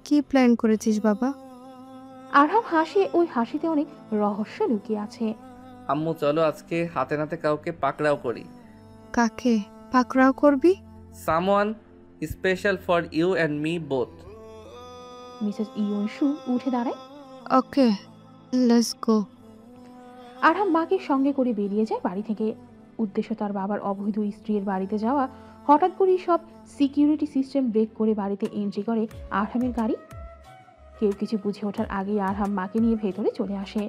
কি প্ল্যান করেছিস বাবা? আরহাম হাসে, ওই হাসিতে অনেক রহস্য লুকিয়ে আছে। আম্মু চলো আজকে হাতে নাতে কাউকে পাকড়াও করি। কাকে পাকড়াও করবি? Someone special for you and me both. Mrs Yeonsu উঠে দাঁড়ায়। ওকে, লেটস গো। আরহাম মাকে সঙ্গে করে বেরিয়ে যায় বাড়ি থেকে। উদ্দেশ্য তার বাবার অবৈধ স্ত্রীর বাড়িতে যাওয়া। হঠাৎ করেই সব সিকিউরিটি সিস্টেম ব্রেক করে বাড়িতে এন্ট্রি করে আরহামের গাড়ি। কেউ কিছু বুঝে ওঠার আগেই আরহাম মাকে নিয়ে ভেতরে চলে আসে।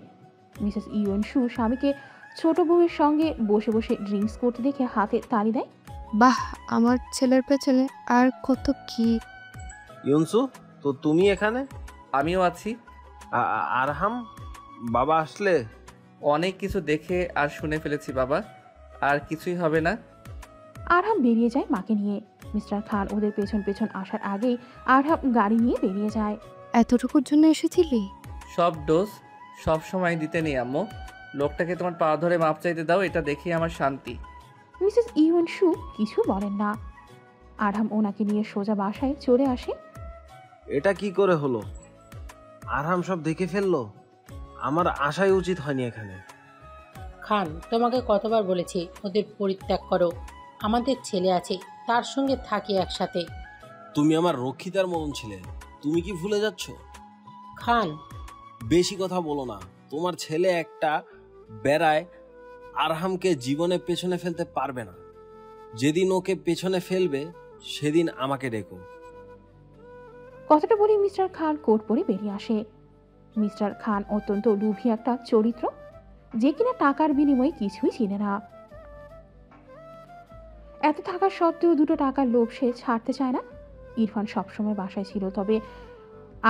মিসেস ইয়নসু স্বামীকে ছোট বউয়ের সঙ্গে বসে বসে ড্রিঙ্কস করতে দেখে হাতে তালি দেয়। বাহ, আমার ছেলের পেছনে আর কত কি। ইউনসু, তো তুমি এখানে? আমিও আছি। আরহাম বাবা আসলে? অনেক কিছু দেখে আর শুনে ফেলেছি বাবা, আর কিছুই হবে না। আরহাম বেরিয়ে যায় মাকে নিয়ে। মিস্টার খান ওদের পেছন পেছন আসার আগেই আরহাম গাড়ি নিয়ে বেরিয়ে যায়। এতটুকুর জন্য এসেছিলি? সব ডোজ সব সময় দিতে নেই আম্মু। লোকটাকে তোমার পা ধরে মাপ চাইতে দাও, এটা দেখি আমার শান্তি। মিসেস ইয়নসু কিছু বলেন না। আরহাম ওনাকে নিয়ে সোজা বাসায় চলে আসে। এটা কি করে হলো? আরহাম সব দেখে ফেললো। আমার আসাই উচিত হয়নি এখানে। খান, তোমাকে কতবার বলেছি ওদের পরিত্যাগ করো। আমাদের ছেলে আছে, তার সঙ্গে থাকি একসাথে। তুমি আমার রক্ষিতার মতন ছিলে, তুমি কি ভুলে যাচ্ছ? খান, বেশি কথা বলো না। তোমার ছেলে একটা বেড়ায় আরহামকে জীবনে পেছনে ফেলতে পারবে না। যেদিন ওকে পেছনে ফেলবে সেদিন আমাকে ডেকো। কথাটা বলে মিস্টার খান কোট পরে বেরিয়ে আসে। মিস্টার খান অত্যন্ত লোভী একটা চরিত্র, যে কিনা টাকার বিনিময়ে কিছুই চিনে না। এত থাকা সত্ত্বেও 2 টাকার লোভ সে ছাড়তে চায় না। ইরফান সবসময় বাসায় ছিল, তবে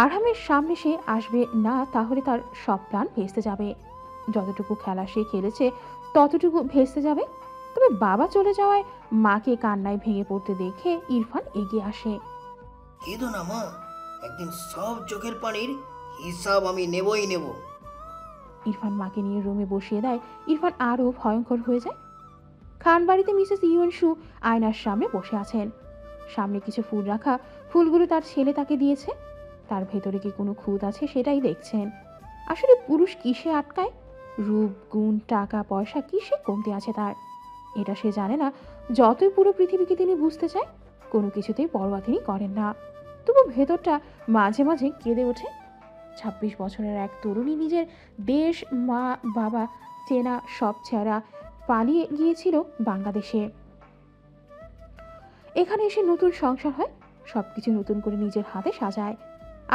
আরহামের সামনে সে আসবে না, তাহলে তার সব প্ল্যান ভেস্তে যাবে। যতটুকু খেলা সে খেলেছে ততটুকু ভেস্তে যাবে। তবে বাবা চলে যাওয়ায় মাকে কান্নায় ভেঙে পড়তে দেখে ইরফান এগিয়ে আসে। কেঁদো না মা, একদিন সব চোখের পানির হিসাব আমি নেবই নেব। ইরফান মাকে নিয়ে রুমে বসিয়ে দেয়। ইরফান আরও ভয়ঙ্কর হয়ে যায়। খান বাড়িতে মিসেস ইউনসু আয়নার সামনে বসে আছেন। সামনে কিছু ফুল রাখা, ফুলগুলো তার ছেলে তাকে দিয়েছে। তার ভেতরে কি কোনো খুঁত আছে সেটাই দেখছেন। আসলে পুরুষ কিসে আটকায়? রূপ, গুণ, টাকা পয়সা কিসে কমতি আছে তার? এটা সে জানে না। যতই পুরো পৃথিবীকে তিনি বুঝতে চায়, কোনো কিছুতেই পরোয়া তিনি করেন না। তবু ভেতরটা মাঝে মাঝে কেঁদে ওঠে। 26 বছরের এক তরুণী নিজের দেশ, মা, বাবা, চেনা সব ছেড়া পালিয়ে গিয়েছিল বাংলাদেশে। এখানে এসে নতুন সংসার হয়, সবকিছু নতুন করে নিজের হাতে সাজায়।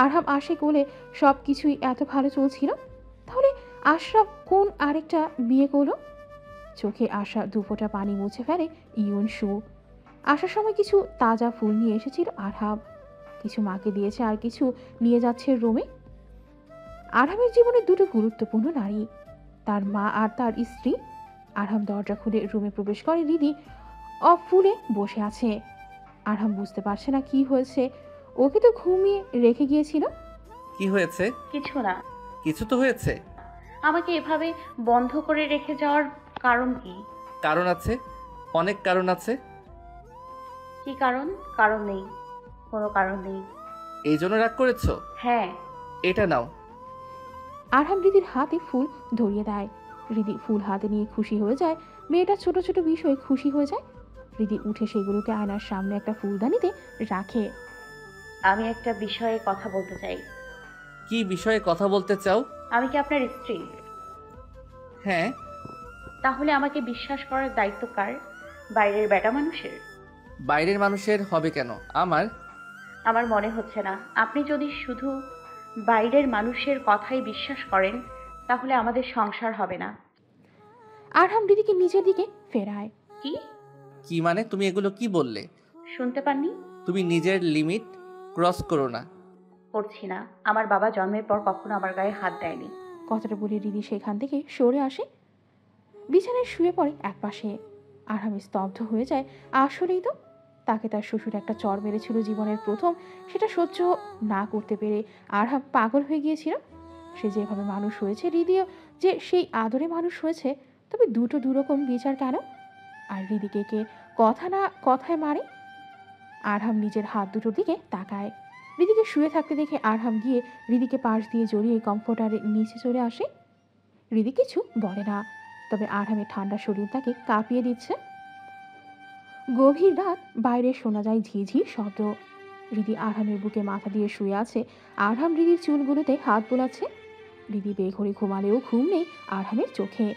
আরহাম আসে কোলে, সব কিছুই এত ভালো চলছিল। তাহলে আশরাফ কোন আরেকটা বিয়ে করলো? চোখে আসা 2 ফোঁটা পানি মুছে ফেলে ইউনসু। আসার সময় কিছু তাজা ফুল নিয়ে এসেছিল আরহাম, কিছু মাকে দিয়েছে, আর কিছু নিয়ে যাচ্ছে রুমে। আরহামের জীবনে 2টো গুরুত্বপূর্ণ নারী, তার মা আর তার স্ত্রী। আরহাম দরজা খুলে রুমে প্রবেশ করে। রিদি ফুলে বসে আছে। আরহাম বুঝতে পারছে না কি হয়েছে। ওকে তো ঘুমিয়ে রেখে গিয়েছিল। কি হয়েছে? কিছু না। কিছু তো হয়েছে। আমাকে এভাবে বন্ধ করে রেখে যাওয়ার কারণ কি? কারণ আছে, অনেক কারণ আছে। কি কারণ? কারণ নেই, কোনো কারণ নেই। এই জন্য রাগ করেছো? হ্যাঁ। এটা নাও। আরহাম রিদির হাতে ফুল ধরিয়ে দেয়। রিদি ফুল হাতে নিয়ে খুশি হয়ে যায়। মেয়েটা ছোট ছোট বিষয়ে খুশি হয়ে যায়। রিদি উঠে সেগুলোকে আয়নার সামনে একটা ফুলদানিতে রাখে। আমি একটা বিষয়ে কথা বলতে চাই। কি বিষয়ে কথা বলতে চাও? আমি কি আপনার স্ত্রী? হ্যাঁ। তাহলে আমাকে বিশ্বাস করার দায়িত্ব কার? বাইরের বেটা মানুষের? বাইরের মানুষের হবে কেন? আমার মনে হচ্ছে না। আপনি যদি শুধু বাইরের মানুষের কথাই বিশ্বাস করেন, তাহলে আমাদের সংসার হবে না। আরহাম রিদিকে নিজের দিকে ফেরায়। কি মানে? তুমি এগুলো কি বললে? শুনতে পাননি? তুমি নিজের লিমিট ক্রস করো না। করছি না। আমার বাবা জন্মের পর কখনো আমার গায়ে হাত দেয়নি। কথাটা বলে রিদি সেখান থেকে সরে আসে, বিছানায় শুয়ে পড়ে একপাশে। আরহাম স্তব্ধ হয়ে যায়। আসলেই তো, তাকে তার শ্বশুর একটা চড় মেরেছিল জীবনের প্রথম। সেটা সহ্য না করতে পেরে আরহাম পাগল হয়ে গিয়েছিল। সে যেভাবে মানুষ হয়েছে, রিদিও যে সেই আদরে মানুষ হয়েছে। তবে 2টো 2 রকম বিচার কেন? আর রিদিকে কে কথা না কথায় মারে? আরহাম নিজের হাত দুটোর দিকে তাকায়। রিদিকে শুয়ে থাকতে দেখে আরহাম গিয়ে রিদিকে পাশ দিয়ে জড়িয়ে কমফোর্টারের নিচে চলে আসে। রিদি কিছু বলে না, তবে আরহামের ঠান্ডা শরীর তাকে কাঁপিয়ে দিচ্ছে। গভীর রাত, বাইরে শোনা যায় ঝিঝির শব্দ। রিদি আরহামের বুকে মাথা দিয়ে শুয়ে আছে। আরহাম রিদির চুলগুলোতে হাত বোলাচ্ছে। রিদি বেঘরে ঘুমালেও ঘুম নেই আরহামের চোখে।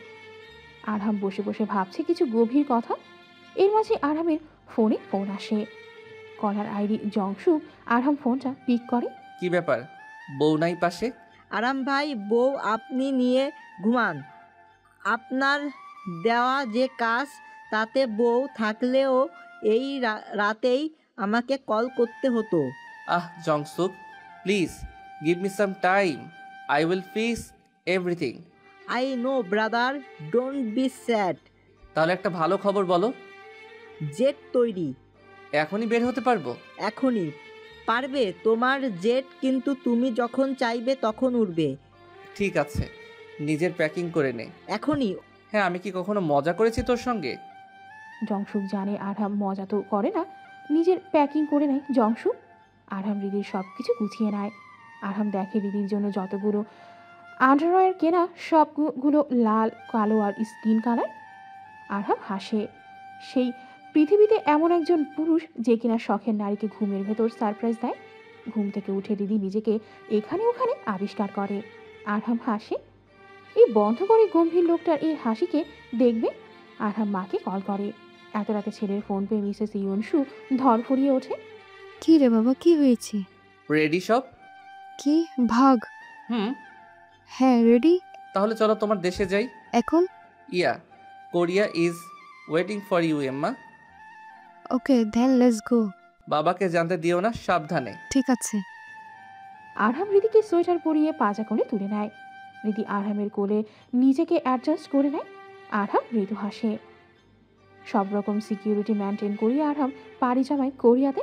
আরহাম বসে বসে ভাবছে কিছু গভীর কথা। এর মাঝে আরহামের ফোনে ফোন আসে। Caller ID জংশু। আরহাম ফোনটা পিক করে। কি ব্যাপার? বউ নাই পাশে? আরাম ভাই, বউ আপনি নিয়ে ঘুমান। আপনার দেওয়া যে কাজ, তাতে বউ থাকলেও এই রাতেই আমাকে কল করতে হতো। Jongsuk, please give me some time. I will fix everything. I know brother, don't be sad. তাহলে একটা ভালো খবর বলো। জেট তৈরি। এখনই বের হতে পারবো? এখনই পারবে তোমার জেট, কিন্তু তুমি যখন চাইবে তখন উড়বে। ঠিক আছে, নিজের প্যাকিং করে নে এখনই। হ্যাঁ, আমি কি কখনো মজা করেছি তোর সঙ্গে? জংশুক জানে আরহাম মজা তো করে না, নিজের প্যাকিং করে নেয় জংশুক। আরহাম রিদির সব কিছু গুছিয়ে নেয়। আরহাম দেখে রিদির জন্য যতগুলো আন্ডারওয়্যার কেনা সবগুলো লাল, কালো আর স্কিন কালার। আরহাম হাসে। সেই পৃথিবীতে এমন একজন পুরুষ যে কিনা শখের নারীকে ঘুমের ভেতর সারপ্রাইজ দেয়। ঘুম থেকে উঠে রিদি নিজেকে এখানে ওখানে আবিষ্কার করে। আরহাম হাসে। এই বন্ধ করে গম্ভীর লোকটার এই হাসিকে দেখবে। আরহাম মাকে কল করে। এত রাতে ছেলের ফোন পেয়ে মিসেস ইয়নসু ধরফড়িয়ে ওঠে। কি রে বাবা, কি হয়েছে? রেডি সব? কি ভাগ? হ্যাঁ রেডি। তাহলে চলো তোমার দেশে যাই। এখন? Yeah, Korea is waiting for you Emma. Okay then let's go. বাবাকে জানতে দিও না, সাবধানে। ঠিক আছে। আরহাম রিদিকে সোয়েটার পরিয়ে পাজা করে তুলে নেয়। রিদি আরহামের কোলে নিজেকে অ্যাডজাস্ট করে নেয়। আরহাম মৃদু হাসে। সব রকম সিকিউরিটি মেনটেন করিয়ে আরহাম পাড়ি জমায় কোরিয়াতে।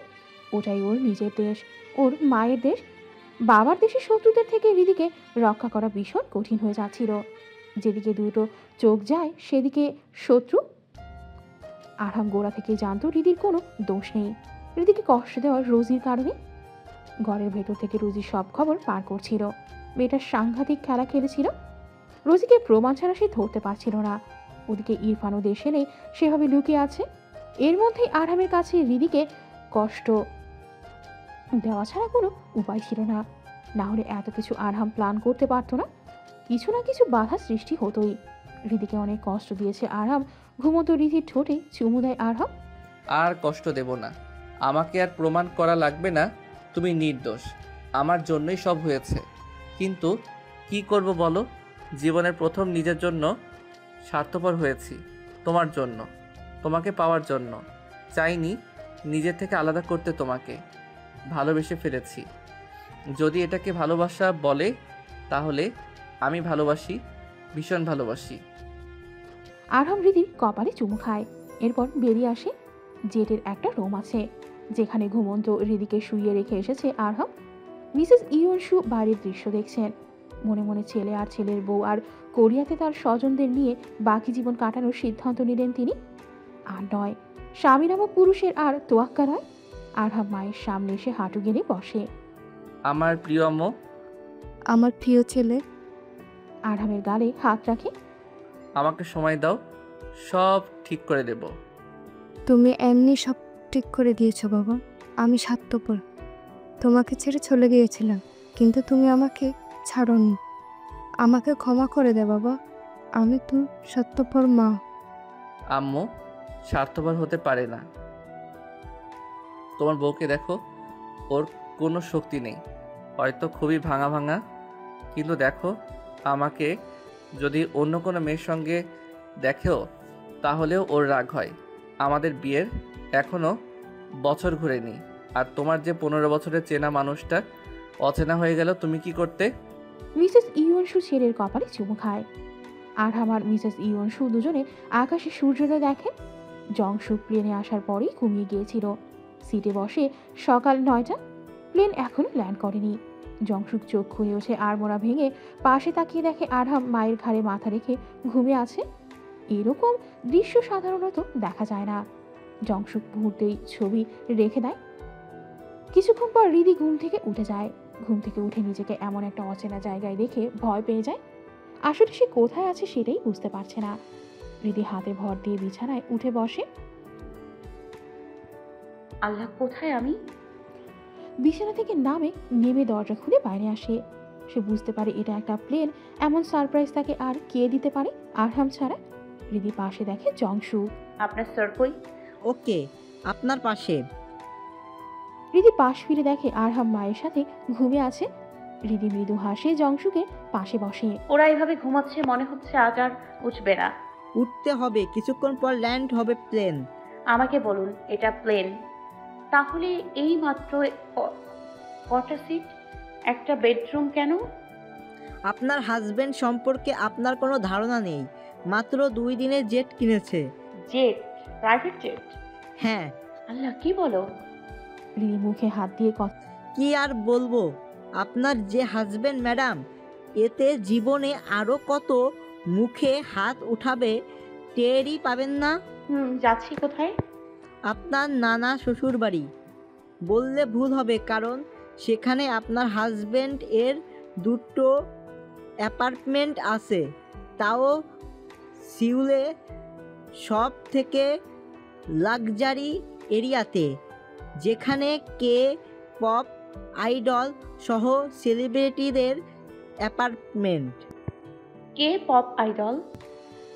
ওটাই ওর নিজের দেশ, ওর মায়ের দেশ। বাবার দেশের শত্রুদের থেকে রিদিকে রক্ষা করা ভীষণ কঠিন হয়ে যাচ্ছিল। যেদিকে দুটো চোখ যায় সেদিকে শত্রু। আরহাম গোড়া থেকে জানতো রিদির কোনো দোষ নেই। রিদিকে কষ্ট দেওয়া রোজির কারণে। ঘরের ভেতর থেকে রোজি সব খবর পার করছিল। মেয়েটা সাংঘাতিক খেলা খেলেছিল। রোজিকে প্রমাণ ছাড়া সে ধরতে পারছিল না। ওদিকে ইরফানও দেশে নেই, সেভাবে লুকিয়ে আছে। এর মধ্যেই আরহামের কাছে রিদিকে কষ্ট দেওয়া ছাড়া কোনো উপায় ছিল না। না হলে এত কিছু আরহাম প্ল্যান করতে পারতো না। কিছু না কিছু বাধা সৃষ্টি হতোই। রিদিকে অনেক কষ্ট দিয়েছে আরহাম। ঘুমন্ত রিদির ঠোঁটে চুমু দেয় আরহাম। আর কষ্ট দেব না। আমাকে আর প্রমাণ করা লাগবে না তুমি নির্দোষ। আমার জন্যই সব হয়েছে। কিন্তু কি করব বলো? জীবনের প্রথম নিজের জন্য স্বার্থপর হয়েছি। তোমার জন্য, তোমাকে পাওয়ার জন্য। চাইনি নিজের থেকে আলাদা করতে তোমাকে। ভালোবেসে ফেলেছি। যদি এটাকে ভালোবাসা বলে তাহলে আমি ভালোবাসি, ভীষণ ভালোবাসি। আরহাম রিদির কপালে চুমু খায়। এরপর বেরিয়ে আসে। জেটের একটা রুম আছে যেখানে ঘুমন্ত রিদিকে শুইয়ে রেখে এসেছে আরহাম। মিসেস ইয়নসু বাইরের দৃশ্য দেখছেন। মনে মনে ছেলে আর ছেলের বউ আর কোরিয়াতে তার স্বজনদের নিয়ে বাকি জীবন কাটানোর সিদ্ধান্ত নিলেন তিনি। আর নয়, স্বামী নামক পুরুষের আর তোয়াক্কা নয়। আরহাম মায়ের সামনে এসে হাঁটু গেড়ে বসে। আমার প্রিয় আম্মু। আমার প্রিয় ছেলে। আরহামের গালে হাত রাখে। আমাকে সময় দাও, সব ঠিক করে দেব। তুমি এমনি সব ঠিক করে দিয়েছো বাবা। আমি স্বার্থপর। তোমাকে ছেড়ে চলে গিয়েছিলাম, কিন্তু তুমি আমাকে ছাড়োনি। আমাকে ক্ষমা করে দে বাবা। আমি তোর স্বার্থপর মা। আম্মু স্বার্থপর হতে পারে না। তোমার বউকে দেখো, ওর কোনো শক্তি নেই, হয়তো খুবই ভাঙা ভাঙা। কিন্তু দেখো, আমাকে যদি অন্য কোনো মেয়ের সঙ্গে দেখেও তাহলেও ওর রাগ হয়। আমাদের বিয়ের এখনও বছর ঘুরেনি, আর তোমার যে 15 বছরের চেনা মানুষটা অচেনা হয়ে গেল, তুমি কি করতে? মিসেস ইয়নসু ছেলের কপালে চুমু খায়। আরহাম আর মিসেস ইয়নসু দুজনে আকাশে সূর্যোদয় দেখেন। জংশু প্লেনে আসার পরেই ঘুমিয়ে গিয়েছিল। সিটে বসে সকাল 9টা। প্লেন এখনো ল্যান্ড করেনি। জংশুক চোখ খুলে ওঠে আড়মোড়া ভেঙে পাশে তাকিয়ে দেখে আরহাম মায়ের ঘাড়ে মাথা রেখে ঘুমিয়ে আছে। এরকম দৃশ্য সাধারণত দেখা যায় না। জংশুক মুহূর্তেই ছবি রেখে দেয়। কিছুক্ষণ পর রিদি ঘুম থেকে উঠে যায়। ঘুম থেকে উঠে নিজেকে এমন একটা অচেনা জায়গায় দেখে ভয় পেয়ে যায়। আসলে সে কোথায় আছে সেটাই বুঝতে পারছে না। রিদি হাতে ভর দিয়ে বিছানায় উঠে বসে। আল্লাহ, কোথায় আমি? বিছানা থেকে নেমে দরজা খুলে বাইরে আসে। সে বুঝতে পারে এটা একটা প্লেন। এমন সারপ্রাইজ তাকে আর কে দিতে পারে আরহাম ছাড়া। রিদি পাশে দেখে জংশু। আপনার স্যার কই? ওকে, আপনার পাশে। রিদি পাশ ফিরে দেখে আরহাম মায়ের সাথে ঘুমিয়ে আছে। রিদি মৃদু হাসে জংশুকে পাশে বসে। ওরা এভাবে ঘুমাচ্ছে, মনে হচ্ছে আজ আর উঠবে না। উঠতে হবে, কিছুক্ষণ পর ল্যান্ড হবে প্লেন। আমাকে বলুন, এটা প্লেন, তাহলে এই মাত্র কটা সিট, একটা বেডরুম কেন? আপনার হাজবেন্ড সম্পর্কে আপনার কোনো ধারণা নেই। মাত্র 2 দিনের জেট কিনেছে। জেট? Private jet? হ্যাঁ। আল্লাহ, কি বলো? রিদি মুখে হাত দিয়ে কি আর বলবো, আপনার যে হাজবেন্ড ম্যাডাম, এতে জীবনে আরো কত মুখে হাত উঠাবে টেরই পাবেন না। যাচ্ছি কোথায়? আপনার নানা শ্বশুর বাড়ি। বললে ভুল হবে, কারণ সেখানে আপনার হাজবেন্ড এর দুটো অ্যাপার্টমেন্ট আছে, তাও সিউলে সব থেকে লাক্সারি এরিয়াতে, যেখানে কে পপ আইডল সহ সেলিব্রিটিদের অ্যাপার্টমেন্ট। K pop idol?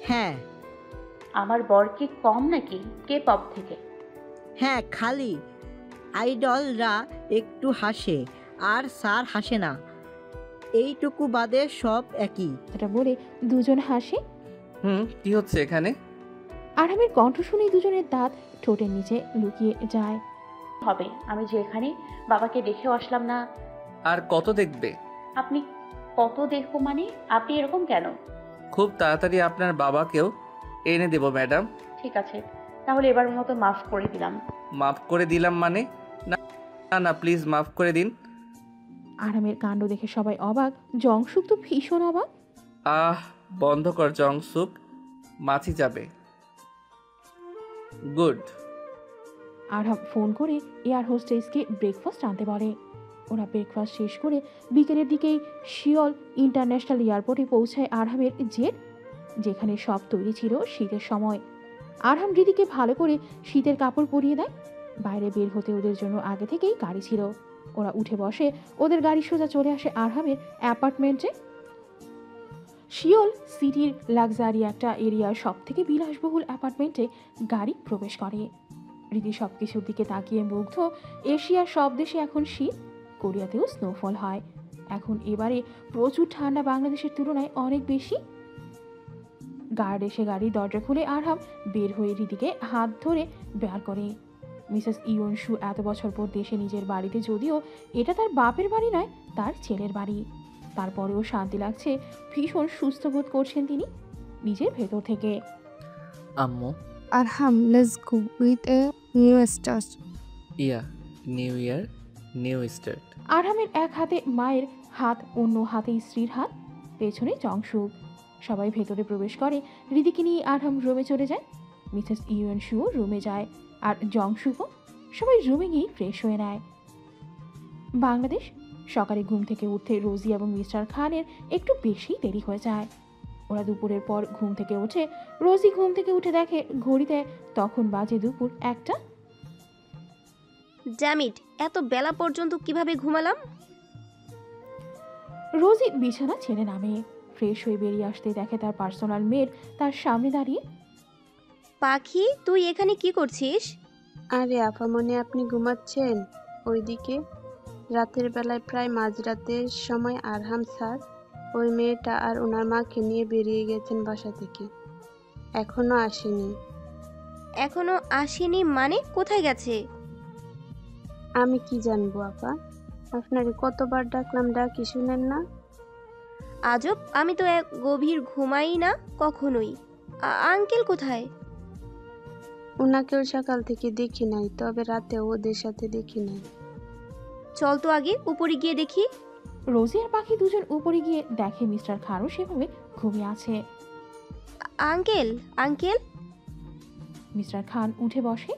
হ্যাঁ। আমার বর কি কম নাকি কে পপ থেকে? হ্যাঁ, খালি আইডলরা একটু হাসে আর স্যার হাসে না, এইটুকু বাদে সব একই। এটা বলে দুজন হাসে। কি হচ্ছে এখানে? আরামের কণ্ঠ শুনেই দুজনের দাঁত ঠোঁটের নিচে লুকিয়ে যায়। হবে, আমি যে এখানে বাবাকে দেখেও আসলাম না। আর কত দেখবে? আপনি কত দেখবো মানে? আপনি এরকম কেন? খুব তাড়াতাড়ি আপনার বাবাকেও এনে দেব ম্যাডাম। ঠিক আছে, তাহলে এবার মতো মাফ করে দিলাম। মাফ করে দিলাম মানে? না না, প্লিজ মাফ করে দিন। আরামের কাণ্ড দেখে সবাই অবাক, জংসুক তো ভীষণ অবাক। বন্ধ কর জংসুক, মাছি যাবে। গুড। আরাম ফোন করে এয়ার হোস্টেসকে ব্রেকফাস্ট আনতে বলে। ওরা ব্রেকফাস্ট শেষ করে বিকেলের দিকেই শিয়ল ইন্টারন্যাশনাল এয়ারপোর্টে পৌঁছায় আরহামের জেট, যেখানে সব তৈরি ছিল শীতের সময়। আরহাম রিদিকে ভালো করে শীতের কাপড় পরিয়ে দেয়। বাইরে বের হতে ওদের জন্য আগে থেকেই গাড়ি ছিল। ওরা উঠে বসে, ওদের গাড়ি সোজা চলে আসে আরহামের অ্যাপার্টমেন্টে। শিয়ল সিটির লাক্সারি একটা এরিয়ার সব থেকে বিলাসবহুল অ্যাপার্টমেন্টে গাড়ি প্রবেশ করে। রীতি সব কিছুর দিকে তাকিয়ে মুগ্ধ। এশিয়ার সব দেশে এখন শীত, কোরিয়াতেও স্নোফল হয়। এখন এবারে প্রচুর ঠান্ডা বাংলাদেশের তুলনায় অনেক বেশি। গার্ড এসে গাড়ির দরজা খুলে আরহাম বের হয়ে রীতিকে হাত ধরে বের করে। মিসেস ইয়নশু এত বছর পর দেশে নিজের বাড়িতে, যদিও এটা তার বাপের বাড়ি নয়, তার ছেলের বাড়ি, তারপরেও শান্তি লাগছে, ভীষণ সুস্থ বোধ করছেন তিনি নিজের ভেতর থেকে। আম্মু, Arham, let's go with a new start. New year, new start. আরহামের এক হাতে মায়ের হাত, অন্য হাতে স্ত্রীর হাত, পেছনে জংসুক। সবাই ভেতরে প্রবেশ করে। হৃদিকে নিয়ে আরহাম রুমে চলে যায়। মিসেস ইয়নশুও রুমে যায়, আর জংসুকও। সবাই রুমে গিয়ে ফ্রেশ হয়ে নেয়। বাংলাদেশ। সকালে ঘুম থেকে উঠতে রোজি এবং মিস্টার খানের একটু বেশি দেরি হয়ে যায়। ওরা দুপুরের পর ঘুম থেকে ওঠে। রোজি ঘুম থেকে উঠে দেখে ঘড়িতে তখন বাজে দুপুর 1টা। জামিট, এত বেলা পর্যন্ত কিভাবে ঘুমালাম? রোজি বিছানা ছেড়ে নামে। ফ্রেশ হয়ে বেরিয়ে আসতে দেখে তার পার্সোনাল মেড তার সামনে দাঁড়িয়ে। পাখি, তুই এখানে কি করছিস? আরে আপামনি, আপনি ঘুমাচ্ছেন ওইদিকে? রাতের বেলায় প্রায় মাঝরাতের সময় আরহাম স্যার ওই মেয়েটা আর ওনার মাকে নিয়ে বেরিয়ে গেছেন বাসা থেকে, এখনো আসেনি। এখনো আসেনি মানে? কোথায় গেছে? আমি কি জানবো আপা, আপনারে কতবার ডাকলাম, ডাকি শুনেন না? আজব, আমি তো এক গভীর ঘুমাই না কখনোই। আঙ্কেল কোথায়? ওনাকেও সকাল থেকে দেখি নাই, তবে রাতে ওদের সাথে দেখি নাই। চল তো আগে উপরে গিয়ে দেখি। রোজি আর পাখি দুজন উপরে গিয়ে দেখে মিস্টার খানও সেভাবে ঘুমিয়ে আছে। Uncle, uncle. মিস্টার খান উঠে বসে।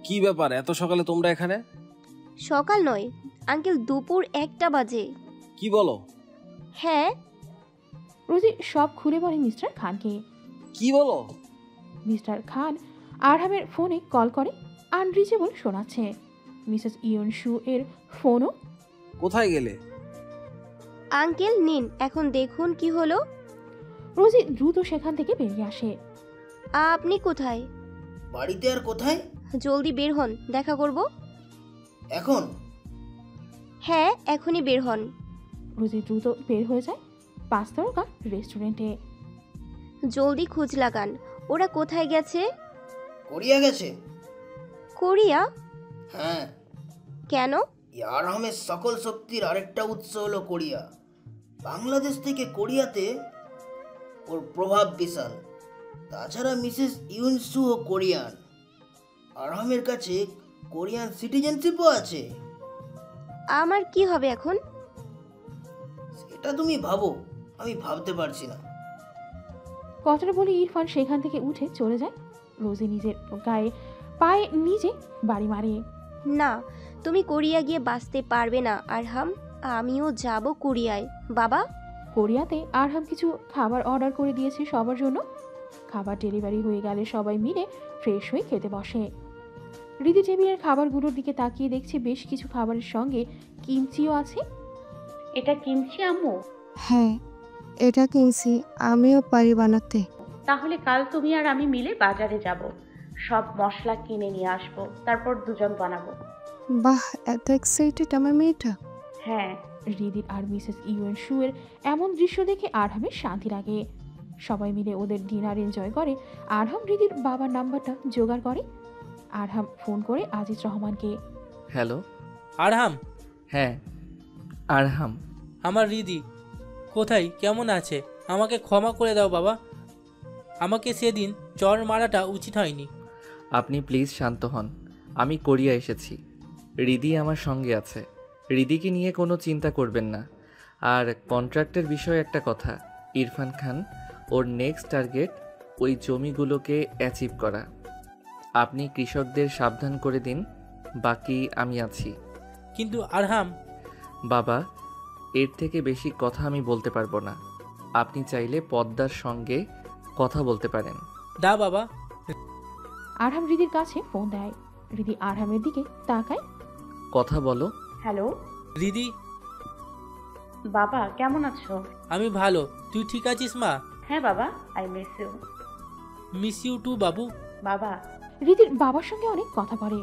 কি ব্যাপার, এত সকালে তোমরা এখানে? সকাল নয় আঙ্কেল, দুপুর 1টা বাজে। কি বলো? হ্যাঁ। রোজি সব খুলে বলে মিস্টার খানকে। কি বলো? মিস্টার খান আরহামের ফোনে কল করে, আনরিচেবল শোনাচ্ছে। মিসেস ইয়নশু এর ফোনও। কোথায় গেলে? আঙ্কেল নিন, এখন দেখুন কি হলো। রোজি দ্রুত সেখান থেকে বেরিয়ে আসে। আপনি কোথায়? বাড়িতে। আর কোথায়? জলদি বের হন, দেখা করব। এখন? হ্যাঁ, এখনই বের হন। রোজি দ্রুত বের হয়ে যায় 5 তারকা রেস্টুরেন্টে। জলদি খোঁজ লাগান, ওরা কোথায় গেছে? কোরিয়া গেছে। কোরিয়া? হ্যাঁ। কেন? আরহামের সকল শক্তির আরেকটা উৎস হলো কোরিয়া। বাংলাদেশ থেকে কোরিয়াতে ওর প্রভাব বিশাল। তাছাড়া মিসেস ইউনসুও কোরিয়ান। আরহামের কাছে কোরিয়ান সিটিজেনশিপও আছে। আমার কি হবে এখন? সেটা তুমি ভাবো, আমি ভাবতে পারছি না। কথাটা বলে ইরফান সেখান থেকে উঠে চলে যায়। রোজি নিজের গায়ে পায়ে নিজে বাড়ি মারে। না, তুমি কোরিয়া গিয়ে বাঁচতে পারবে না আরহাম। আমিও যাব কোরিয়ায়। বাবা, কোরিয়াতে আরহাম কিছু খাবার অর্ডার করে দিয়েছে সবার জন্য। খাবার ডেলিভারি হয়ে গেলে সবাই মিলে ফ্রেশ হয়ে খেতে বসে। হৃদি টেবিলের খাবারগুলোর দিকে তাকিয়ে দেখছে বেশ কিছু খাবারের সঙ্গে কিমচিও আছে। এটা কিমচি আম্মু? হ্যাঁ, এটা কিনছি, আমিও পারি বানাতে। তাহলে কাল তুমি আর আমি মিলে বাজারে যাব, সব মশলা কিনে নিয়ে আসবো, তারপর দুজন বানাবো। বাহ, এত এক্সাইটেড আমার মেয়েটা। হ্যাঁ। হৃদির আর মিসেস ইউএন শুয়ের এমন দৃশ্য দেখে আরহামের শান্তি লাগে। সবাই মিলে ওদের ডিনার এনজয় করে। আরহাম হৃদির বাবার নাম্বারটা জোগাড় করে। আরহাম ফোন করে আজিজ রহমানকে। হ্যালো। আরহাম? হ্যাঁ, আরহাম। আমার হৃদি কোথায়, কেমন আছে? আমাকে ক্ষমা করে দাও বাবা, আমাকে সেদিন চর মারাটা উচিত হয়নি। আপনি প্লিজ শান্ত হন। আমি কোরিয়া এসেছি, হৃদি আমার সঙ্গে আছে। হৃদিকে নিয়ে কোনো চিন্তা করবেন না। আর কন্ট্রাক্টের বিষয়ে একটা কথা, ইরফান খান ওর নেক্সট টার্গেট ওই জমিগুলোকে অ্যাচিভ করা। আপনি কৃষকদের সাবধান করে দিন, বাকি আমি আছি। কিন্তু আরহাম। বাবা, এর থেকে বেশি কথা আমি বলতে পারবো না। আপনি চাইলে পদ্মার সঙ্গে কথা বলতে পারেন। দা বাবা। আরহাম হৃদির কাছে ফোন দেয়। হৃদি আরহামের দিকে তাকায়। কথা বলো। হ্যালো হৃদি। বাবা, কেমন আছো? আমি ভালো, তুই ঠিক আছিস মা? হ্যাঁ বাবা, I miss you. Miss you too বাবু। বাবা। হৃদির বাবার সঙ্গে অনেক কথা বলে।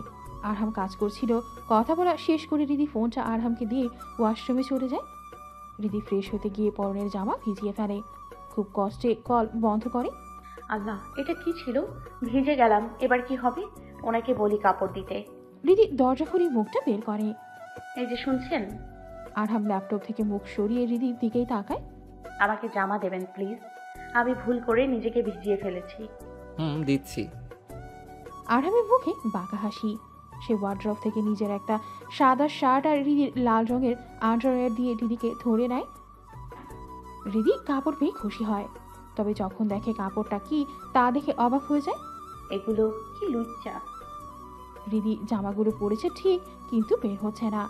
আরহাম কাজ করছিল। কথা বলা শেষ করে হৃদি ফোনটা আরহামকে দিয়ে ওয়াশরুমে চলে যায়। হৃদি ফ্রেশ হতে গিয়ে পরনের জামা ভিজিয়ে ফেলে। খুব কষ্টে কল বন্ধ করে। আল্লাহ, এটা কি ছিল? ভিজে গেলাম, এবার কি হবে? ওনাকে বলি কাপড় দিতে। হৃদি দরজা খুলে মুখটা বের করে। এই যে শুনছেন? আরহাম ল্যাপটপ থেকে মুখ সরিয়ে হৃদির দিকেই তাকায়। আমাকে জামা দেবেন প্লিজ, আমি ভুল করে নিজেকে ভিজিয়ে ফেলেছি। দিচ্ছি। আরহামের মুখে বাঁকা হাসি। সে ওয়ার্ড্রপ থেকে নিজের একটা সাদা শার্ট আর হৃদির লাল রঙের আন্ডারওয়্যার দিয়ে হৃদিকে ধরে নেয়। হৃদি কাপড় পেয়ে খুশি হয়, তবে যখন দেখে কাপড়টা কি তা দেখে অবাক হয়ে যায়। এগুলো কি লুচ্চা! হৃদি জামাগুলো পরেছে ঠিক, কিন্তু বের হচ্ছে না।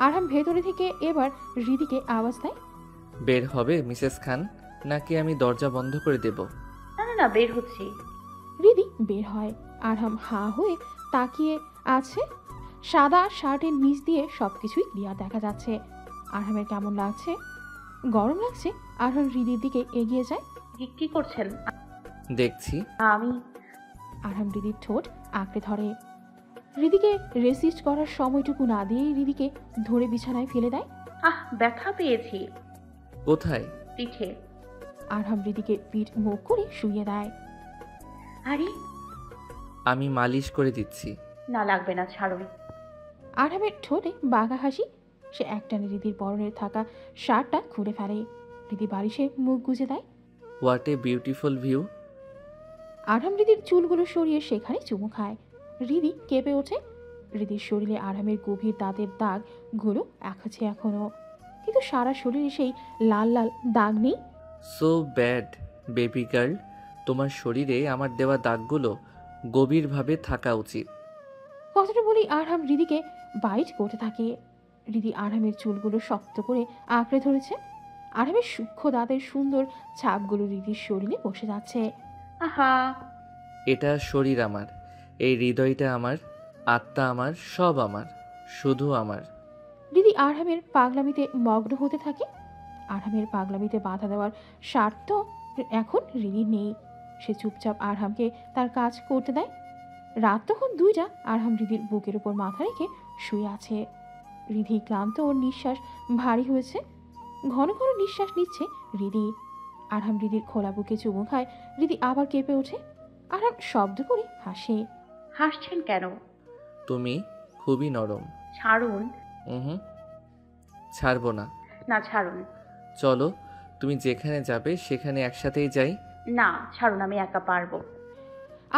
আরহাম ভেতরে থেকে এবার হৃদিকে আওয়াজ দেয়। বের হবে মিসেস খান, নাকি আমি দরজা বন্ধ করে দেব? না না না, বের হচ্ছি। হৃদি বের হয়। আরহাম হা হয়ে তাকিয়ে আছে। সাদা শার্টের নিচ দিয়ে সবকিছুই ক্লিয়ার দেখা যাচ্ছে। আরহামের কেমন লাগছে? গরম লাগছে। আরহাম হৃদির দিকে এগিয়ে যায়। কি করছেন? দেখছি। আমি। আরহাম হৃদির ঠোঁট আঁকড়ে ধরে। হৃদিকে রেসিস্ট করার সময়টুকু না দিয়ে হৃদিকে ধরে বিছানায় ফেলে দেয়। ব্যথা পেয়েছি। কোথায়? পিঠে। আরহাম হৃদিকে পিঠ মুখ করে শুইয়ে দেয়। আরে, আমি মালিশ করে দিচ্ছি। না লাগবে না, ছাড়ুন। আরহামের ঠোঁটে বাঘা হাসি। সে একটানে হৃদির পরনের থাকা শার্টটা খুলে ফেলে। হৃদি বালিশে মুখ গুজে দেয়। What a beautiful view. Arham হৃদির চুলগুলো সরিয়ে সেখানে চুমু খায়। হৃদি কেঁপে ওঠে। হৃদির শরীরে আরহামের গভীর দাঁতের দাগগুলো আছে এখনো, কিন্তু সারা শরীরে সেই লাল লাল দাগ নেই। সো ব্যাড বেবি গার্ল, তোমার শরীরে আমার দেওয়া দাগগুলো গভীরভাবে থাকা উচিত। কথাটা বলেই আরহাম হৃদিকে বাইট করতে থাকে। হৃদি আরহামের চুলগুলো শক্ত করে আঁকড়ে ধরেছে। আরহামের সূক্ষ্ম দাঁতের সুন্দর ছাপগুলো হৃদির শরীরে বসে যাচ্ছে। আহা, এটা শরীর আমার, এই হৃদয়টা আমার, আত্মা আমার, সব আমার, শুধু আমার। হৃদি আরহামের পাগলামিতে মগ্ন হতে থাকে। আরহামের পাগলামিতে বাধা দেওয়ার স্বার্থ এখন হৃদি নেই। সে চুপচাপ আরহামকে তার কাজ করতে দেয়। রাত তখন 2টা। আরহাম হৃদির বুকের উপর মাথা রেখে শুয়ে আছে। হৃদি ক্লান্ত, ওর নিঃশ্বাস ভারী হয়েছে। ঘন ঘন নিঃশ্বাস নিচ্ছে হৃদি। আরহাম হৃদির খোলা বুকে চুমু খায়। হৃদি আবার কেঁপে ওঠে। আরহাম শব্দ করে হাসে। হাসছেন কেন? তুমি খুবই নরম। ছাড়ুন। ছাড়বো না। না, ছাড়ুন। চলো, তুমি যেখানে যাবে সেখানে একসাথেই যাই। না, ছাড়ুন, আমি একা পারবো।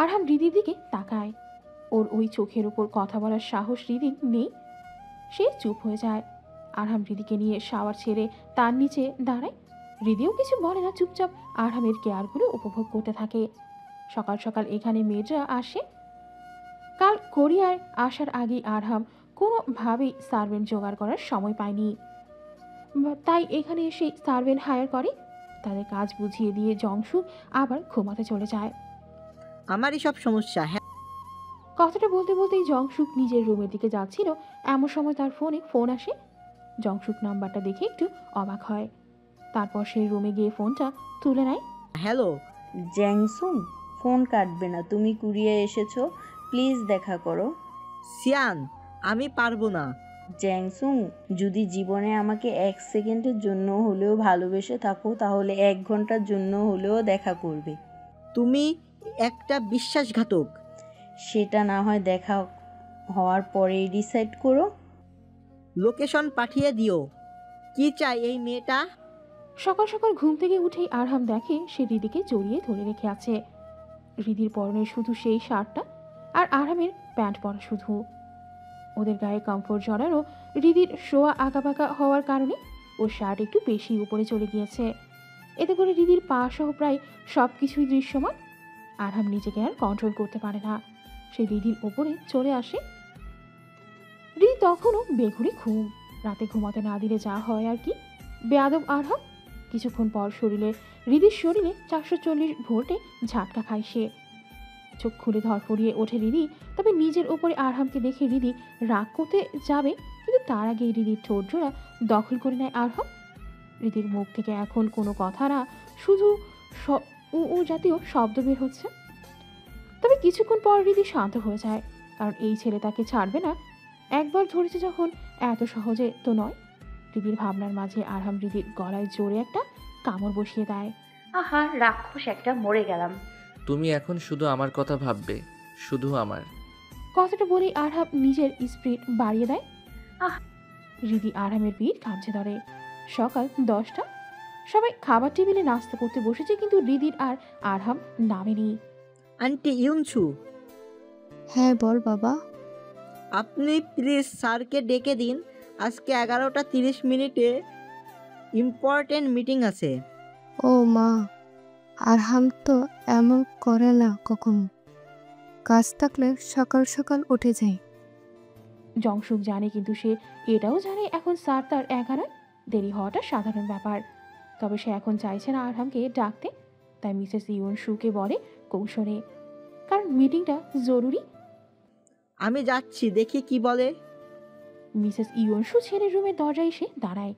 আরহাম হৃদির দিকে তাকায়। ওর ওই চোখের উপর কথা বলার সাহস হৃদির নেই। সে চুপ হয়ে যায়। আরহাম হৃদিকে নিয়ে শাওয়ার ছেড়ে তার নিচে দাঁড়ায়। হৃদিও কিছু বলে না, চুপচাপ আরহামের কেয়ারগুলো উপভোগ করতে থাকে। সকাল সকাল এখানে মেয়েরা আসে। কাল কোরিয়ার আসার আগেই আরহাম কোনোভাবেই সার্ভেন্ট জোগাড় করার সময় পায়নি, তাই এখানে এসে সার্ভেন্ট হায়ার করে। তাদের কাজ বুঝিয়ে দিয়ে জংশুক আবার ঘুমাতে চলে যায়। আমারই সব সমস্যা। হ্যাঁ, কথাটা বলতে বলতেই জংশুক নিজের রুমের দিকে যাচ্ছিল, এমন সময় তার ফোনে ফোন আসে। জংশুক নাম্বারটা দেখে একটু অবাক হয়, তারপর সে রুমে গিয়ে ফোনটা তুলে নেয়। হ্যালো জ্যাংসুং, ফোন কাটবে না, তুমি কুরিয়ে এসেছো, প্লিজ দেখা করো। সিয়ান, আমি পারবো না। জ্যাংসুং, যদি জীবনে আমাকে 1 সেকেন্ডের জন্য হলেও ভালোবেসে থাকো তাহলে 1 ঘন্টার জন্য হলেও দেখা করবে। তুমি একটা বিশ্বাসঘাতক। সেটা না হয় দেখা হওয়ার পরেই ডিসাইড করো। লোকেশন পাঠিয়ে দিও। কি চাই এই মেয়েটা? সকাল সকাল ঘুম থেকে উঠেই আরহাম দেখে সে রিদিকে জড়িয়ে ধরে রেখে আছে। রিদির পরনে শুধু সেই শার্টটা আর আরহামের প্যান্ট পরা শুধু। ওদের গায়ে কমফোর্ট জড়ানো রিদির শোয়া আঁকাবাঁকা হওয়ার কারণে ওর শার্ট একটু বেশি উপরে চলে গিয়েছে। এতে করে রিদির পা সহ প্রায় সব কিছুই দৃশ্যমান। আরহাম নিজেকে আর কন্ট্রোল করতে পারে না, সে রিদির ওপরে চলে আসে। রিদি তখনও বেঘুরে ঘুম, রাতে ঘুমাতে না দিলে যা হয় আর কি। বেয়াদব আরহাম। কিছুক্ষণ পর রিদির শরীরে 440 ভোল্টে ঝাটকা খায় সে। চোখ খুলে ধরফড়িয়ে ওঠে রিদি, তবে নিজের ওপরে আরহামকে দেখে রিদি রাগ করতে যাবে, কিন্তু তার আগেই রিদির ঠোঁট জোড়া দখল করে নেয় আরহাম। রিদির মুখ থেকে এখন কোনো কথা না, শুধু উ জাতীয় শব্দ বের হচ্ছে। তবে কিছুক্ষণ পর রিদি শান্ত হয়ে যায়, কারণ এই ছেলে তাকে ছাড়বে না। একবার ধরেছে যখন, এত সহজে তো নয়। রিদির ভাবনার মাঝে আরহাম রিদির গলায় জোরে একটা কামড় বসিয়ে দেয়। আহা, রাক্ষস একটা, মরে গেলাম। তুমি এখন শুধু আমার কথা ভাববে, শুধু আমার। কথাটা বলেই আরহাম নিজের স্পিড বাড়িয়ে দেয়। রিদি আরহামের পিঠ খামচে ধরে। সকাল 10টা, সবাই খাবার টেবিলে নাস্তা করতে বসেছে, কিন্তু রিদির আর আরহাম নামেনি। আন্টি ইউনসু। হ্যাঁ বল বাবা। আপনি প্লিজ স্যারকে ডেকে দিন, আজকে 11:30 ইম্পর্টেন্ট মিটিং আছে। ও মা, আরহাম তো এমন করে না কখনো, কাজ থাকলে সকাল সকাল উঠে যায়। জংশুক জানে, কিন্তু সে এটাও জানে এখন স্যার তার একা নয়, দেরি হওয়াটা সাধারণ ব্যাপার। তবে সে এখন চাইছে না আরহামকে ডাকতে, তাই মিসেস ইউনসুকে বলে কৌশলে, কারণ মিটিংটা জরুরি। আমি যাচ্ছি, দেখি কি বলে। মিসেস ইউনসু ছেলের রুমের দরজায় এসে দাঁড়ায়।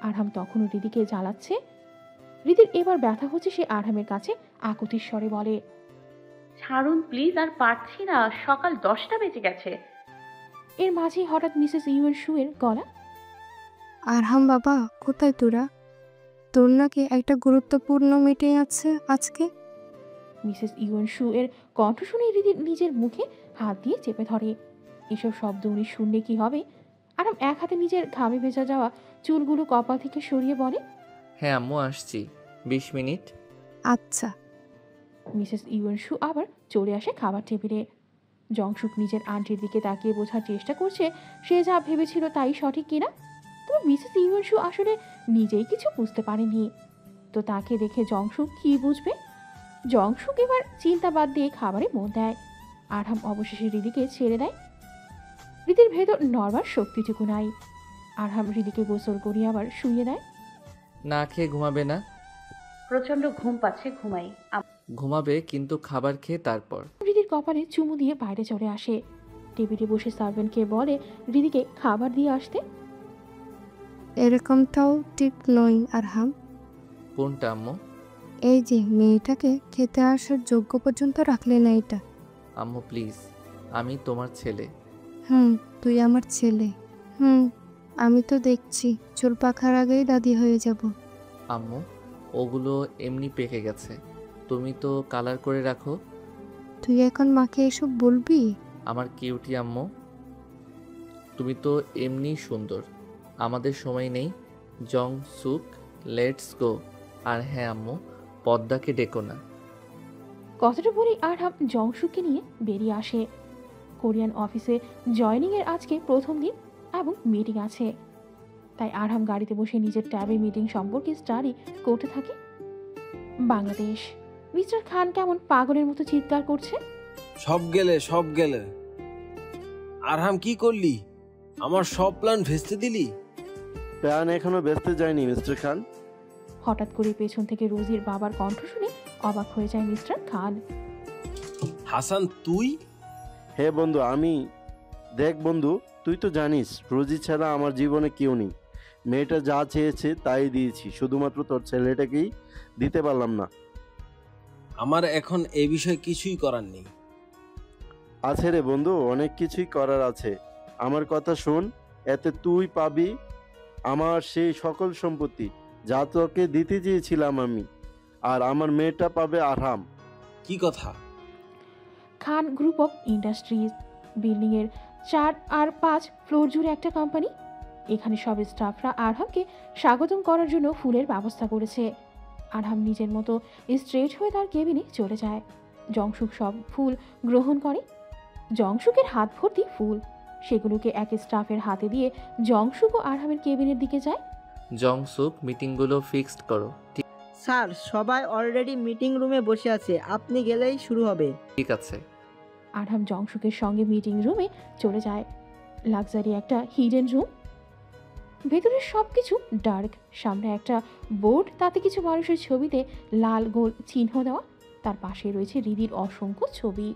আরহাম তখনও রিদিকে জ্বালাচ্ছে। রিদির এবার ব্যথা হচ্ছে, সে আরহামের কাছে আকুতির স্বরে বলে, ছাড়ুন প্লিজ, আর পারছি না, সকাল 10টা বেজে গেছে। এর মাঝেই হঠাৎ মিসেস ইউনসু এর গলা। আরহাম বাবা, কোথায় তোরা? তোর নাকি একটা গুরুত্বপূর্ণ মিটিং আছে আজকে। মিসেস ইউনসু এর কণ্ঠ শুনে রিদির নিজের মুখে হাত দিয়ে চেপে ধরে। এসব শব্দ উনি শুনলে কি হবে? আরহাম এক হাতে নিজের ঘামে ভেজা যাওয়া চুলগুলো কপাল থেকে সরিয়ে বলে, হ্যাঁ আম্মু, আসছি, 20 মিনিট। আচ্ছা। মিসেস ইউনসু আবার চলে আসে খাবার টেবিলে। জংশুক নিজের আন্টির দিকে তাকিয়ে বোঝার চেষ্টা করছে সে যা ভেবেছিল তাই সঠিক কিনা। তবে মিসেস ইউনসু আসলে নিজেই কিছু বুঝতে পারেনি, তো তাকে দেখে জংশুক কি বুঝবে। জংশুক এবার চিন্তা বাদ দিয়ে খাবারে মন দেয়। আরহাম অবশেষে রিদিকে ছেড়ে দেয়। রিদির ভেতর নড়বার শক্তিটুকু নাই। আরহাম রিদিকে গোসল করিয়ে আবার শুইয়ে দেয়। না খেয়ে ঘুমাবে না? প্রচন্ড ঘুম পাচ্ছে, ঘুমাই। ঘুমাবে, কিন্তু খাবার খেয়ে তারপর। রিদির কপালে চুমু দিয়ে বাইরে চলে আসে। টেবিলে বসে সার্ভেন্টকে বলে রিদিকে খাবার দিয়ে আসতে। এরকমটাও ঠিক নয় আরহাম। কোনটা আম্মু? এই যে মেয়েটাকে খেতে আসার যোগ্য পর্যন্ত রাখলে না এটা। আম্মু প্লিজ, আমি তোমার ছেলে। তুই আমার ছেলে। আমি তো দেখছি চুল পাখার আগেই দাদি হয়ে যাব। আম্মু, ওগুলো এমনি পেকে গেছে, তুমি তো কালার করে রাখো। তুই এখন মাকে এসব বলবি? আমার কিউটি আম্মু, তুমি তো এমনি সুন্দর। আমাদের সময় নেই। জং সুক, লেটস গো। আর হ্যাঁ আম্মু, পদ্মাকে ডেকো না। কথাটা বলেই আরহাম জংশুকে নিয়ে বেরিয়ে আসে। কোরিয়ান অফিসে জয়নিংয়ের আজকে প্রথম দিন এবং মিটিং আছে, তাই আরহাম গাড়িতে বসে নিজের ট্যাবে মিটিং সম্পর্কে স্টাডি করতে থাকে। বাংলাদেশ। মিস্টার খান কেমন পাগলের মতো চিৎকার করছে। সব গেলে আরহাম কি করলি? আমার সব প্ল্যান ভেস্তে দিলি। প্যান এখনো বেচতে যায়নি মিস্টার খান। হঠাৎ করে পেছন থেকে রোজির বাবার কণ্ঠ শুনে অবাক হয়ে যায় মিস্টার খান। হাসান তুই? হে বন্ধু, আমি। দেখ বন্ধু, তুই তো জানিস রোজি ছাড়া আমার জীবনে কেউ নেই। মেয়েটা যা চেয়েছে তাই দিয়েছি, শুধুমাত্র তোর ছেলেটাকেই দিতে পারলাম না। আমার এখন এ বিষয়ে কিছুই করার নেই। আছে রে বন্ধু, অনেক কিছুই করার আছে। আমার কথা শোন, এতে তুই পাবি আমার সেই সকল সম্পত্তি যা তোকে দিতে চেয়েছিলাম আমি, আর আমার মেয়েটা পাবে আরহাম। কি কথা? খান গ্রুপ অফ ইন্ডাস্ট্রিজ বিল্ডিংয়ের 4 আর 5 ফ্লোর জুড়ে একটা কোম্পানি। এখানে সব স্টাফরা আরহামকে স্বাগতম করার জন্য ফুলের ব্যবস্থা করেছে। আরহাম নিজের মতো স্ট্রেট হয়ে তার কেবিনে চলে যায়। জংশুক সব ফুল গ্রহণ করে। জংশুকের হাত ভর্তি ফুল, সেগুলোকে এক স্টাফের হাতে দিয়ে জংশুক ও আরহামের কেবিনের দিকে যায়। জংসুক, মিটিংগুলো ফিক্সড করো। স্যার, সবাই অলরেডি মিটিং রুমে বসে আছে, আপনি গেলেই শুরু হবে। ঠিক আছে। আরহাম জংশুকের সঙ্গে মিটিং রুমে চলে যায়। লাক্সারি একটা হিডেন রুম, ভেতরে সব কিছু ডার্ক। সামনে একটা বোর্ড, তাতে কিছু মানুষের ছবিতে লাল গোল চিহ্ন দেওয়া। তার পাশে রয়েছে হৃদির অসংখ্য ছবি।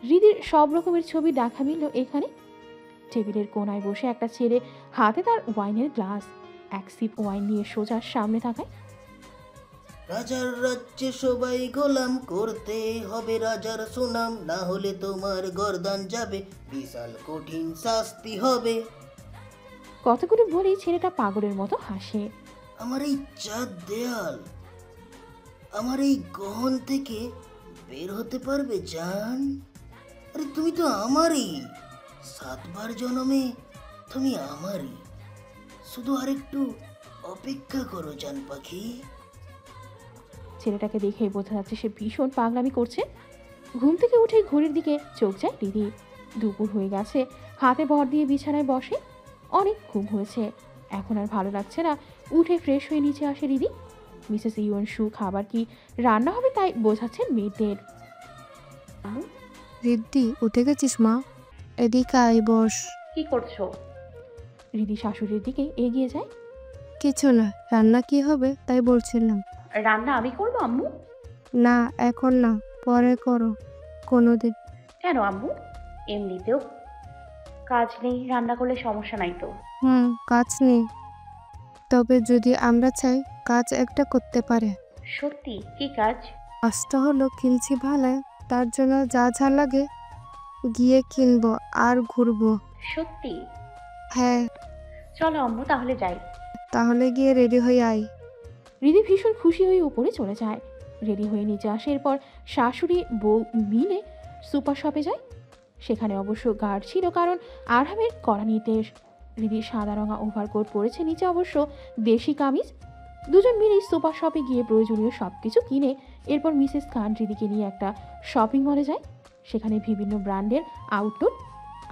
হৃদির সব রকমের ছবি দেখা মিলল এখানে। টেবিলের কোনায় বসে একটা ছেলে, হাতে তার ওয়াইনের গ্লাস, এক সিপ ওয়াইন নিয়ে সোজা সামনে তাকায়। রাজার রাজ্যে সবাই গোলাম, করতে হবে রাজার সুনাম, না হলে তোমার গর্দান যাবে, বিশাল কঠিন শাস্তি হবে। কতগুলো বলেই ছেলেটা পাগলের মতো হাসে। আমার এই 4 দেয়াল, আমার এই গহন থেকে বের হতে পারবে জান? আরে তুমি তো আমারই, 7 বার জন্মে তুমি আমারই, শুধু আরেকটু অপেক্ষা করো জান পাখি। ছেলেটাকে দেখেই বোঝা যাচ্ছে সে ভীষণ পাগলামি করছে। ঘুম থেকে উঠে ঘড়ির দিকে চোখ যায় দিদি। দুপুর হয়ে গেছে, হাতে ভর দিয়ে বিছানায় বসে। অনেক ঘুম হয়েছে, এখন আর ভালো লাগছে না। উঠে ফ্রেশ হয়ে নিচে আসে দিদি। মিসেস ইউনশু খাবার কি রান্না হবে তাই বোঝাচ্ছেন মেয়েদের। রিদ্ধি, উঠে গেছিস মা? এদিকে আয়, বস। কি করছো? রিদি শাশুড়ির দিকে এগিয়ে যায়। কিছু না, রান্না কি হবে তাই বলছিলাম। রান্না আমি করবো আম্মু? না, এখন না, পরে করো কোনোদিন। কেন আম্মু? এমনিতেও কাজ নেই, রান্না করলে সমস্যা নাই তো। কাজ নেই, তবে যদি আমরা চাই কাজ একটা করতে পারে। সত্যি? কি কাজ? কাজটা হলো কিনছি ভালো, তার জন্য যা যা লাগে গিয়ে কিনবো আর ঘুরবো। সত্যি? হ্যাঁ। চলো আম্মু, তাহলে যাই। তাহলে গিয়ে রেডি হয়ে আয়। রিদি ভীষণ খুশি হয়ে উপরে চলে যায়। রেডি হয়ে নিচে আসে। এরপর শাশুড়ি বউ মিলে সুপার শপে যায়। সেখানে অবশ্য গার্ড ছিল, কারণ আরহামের কড়া নির্দেশ। রিদি সাদা রঙা ওভারকোট পরেছে, নিচে অবশ্য দেশি কামিজ। দুজন মিলেই সুপার শপে গিয়ে প্রয়োজনীয় সব কিছু কিনে এরপর মিসেস খান রিদিকে নিয়ে একটা শপিং মলে যায়। সেখানে বিভিন্ন ব্র্যান্ডের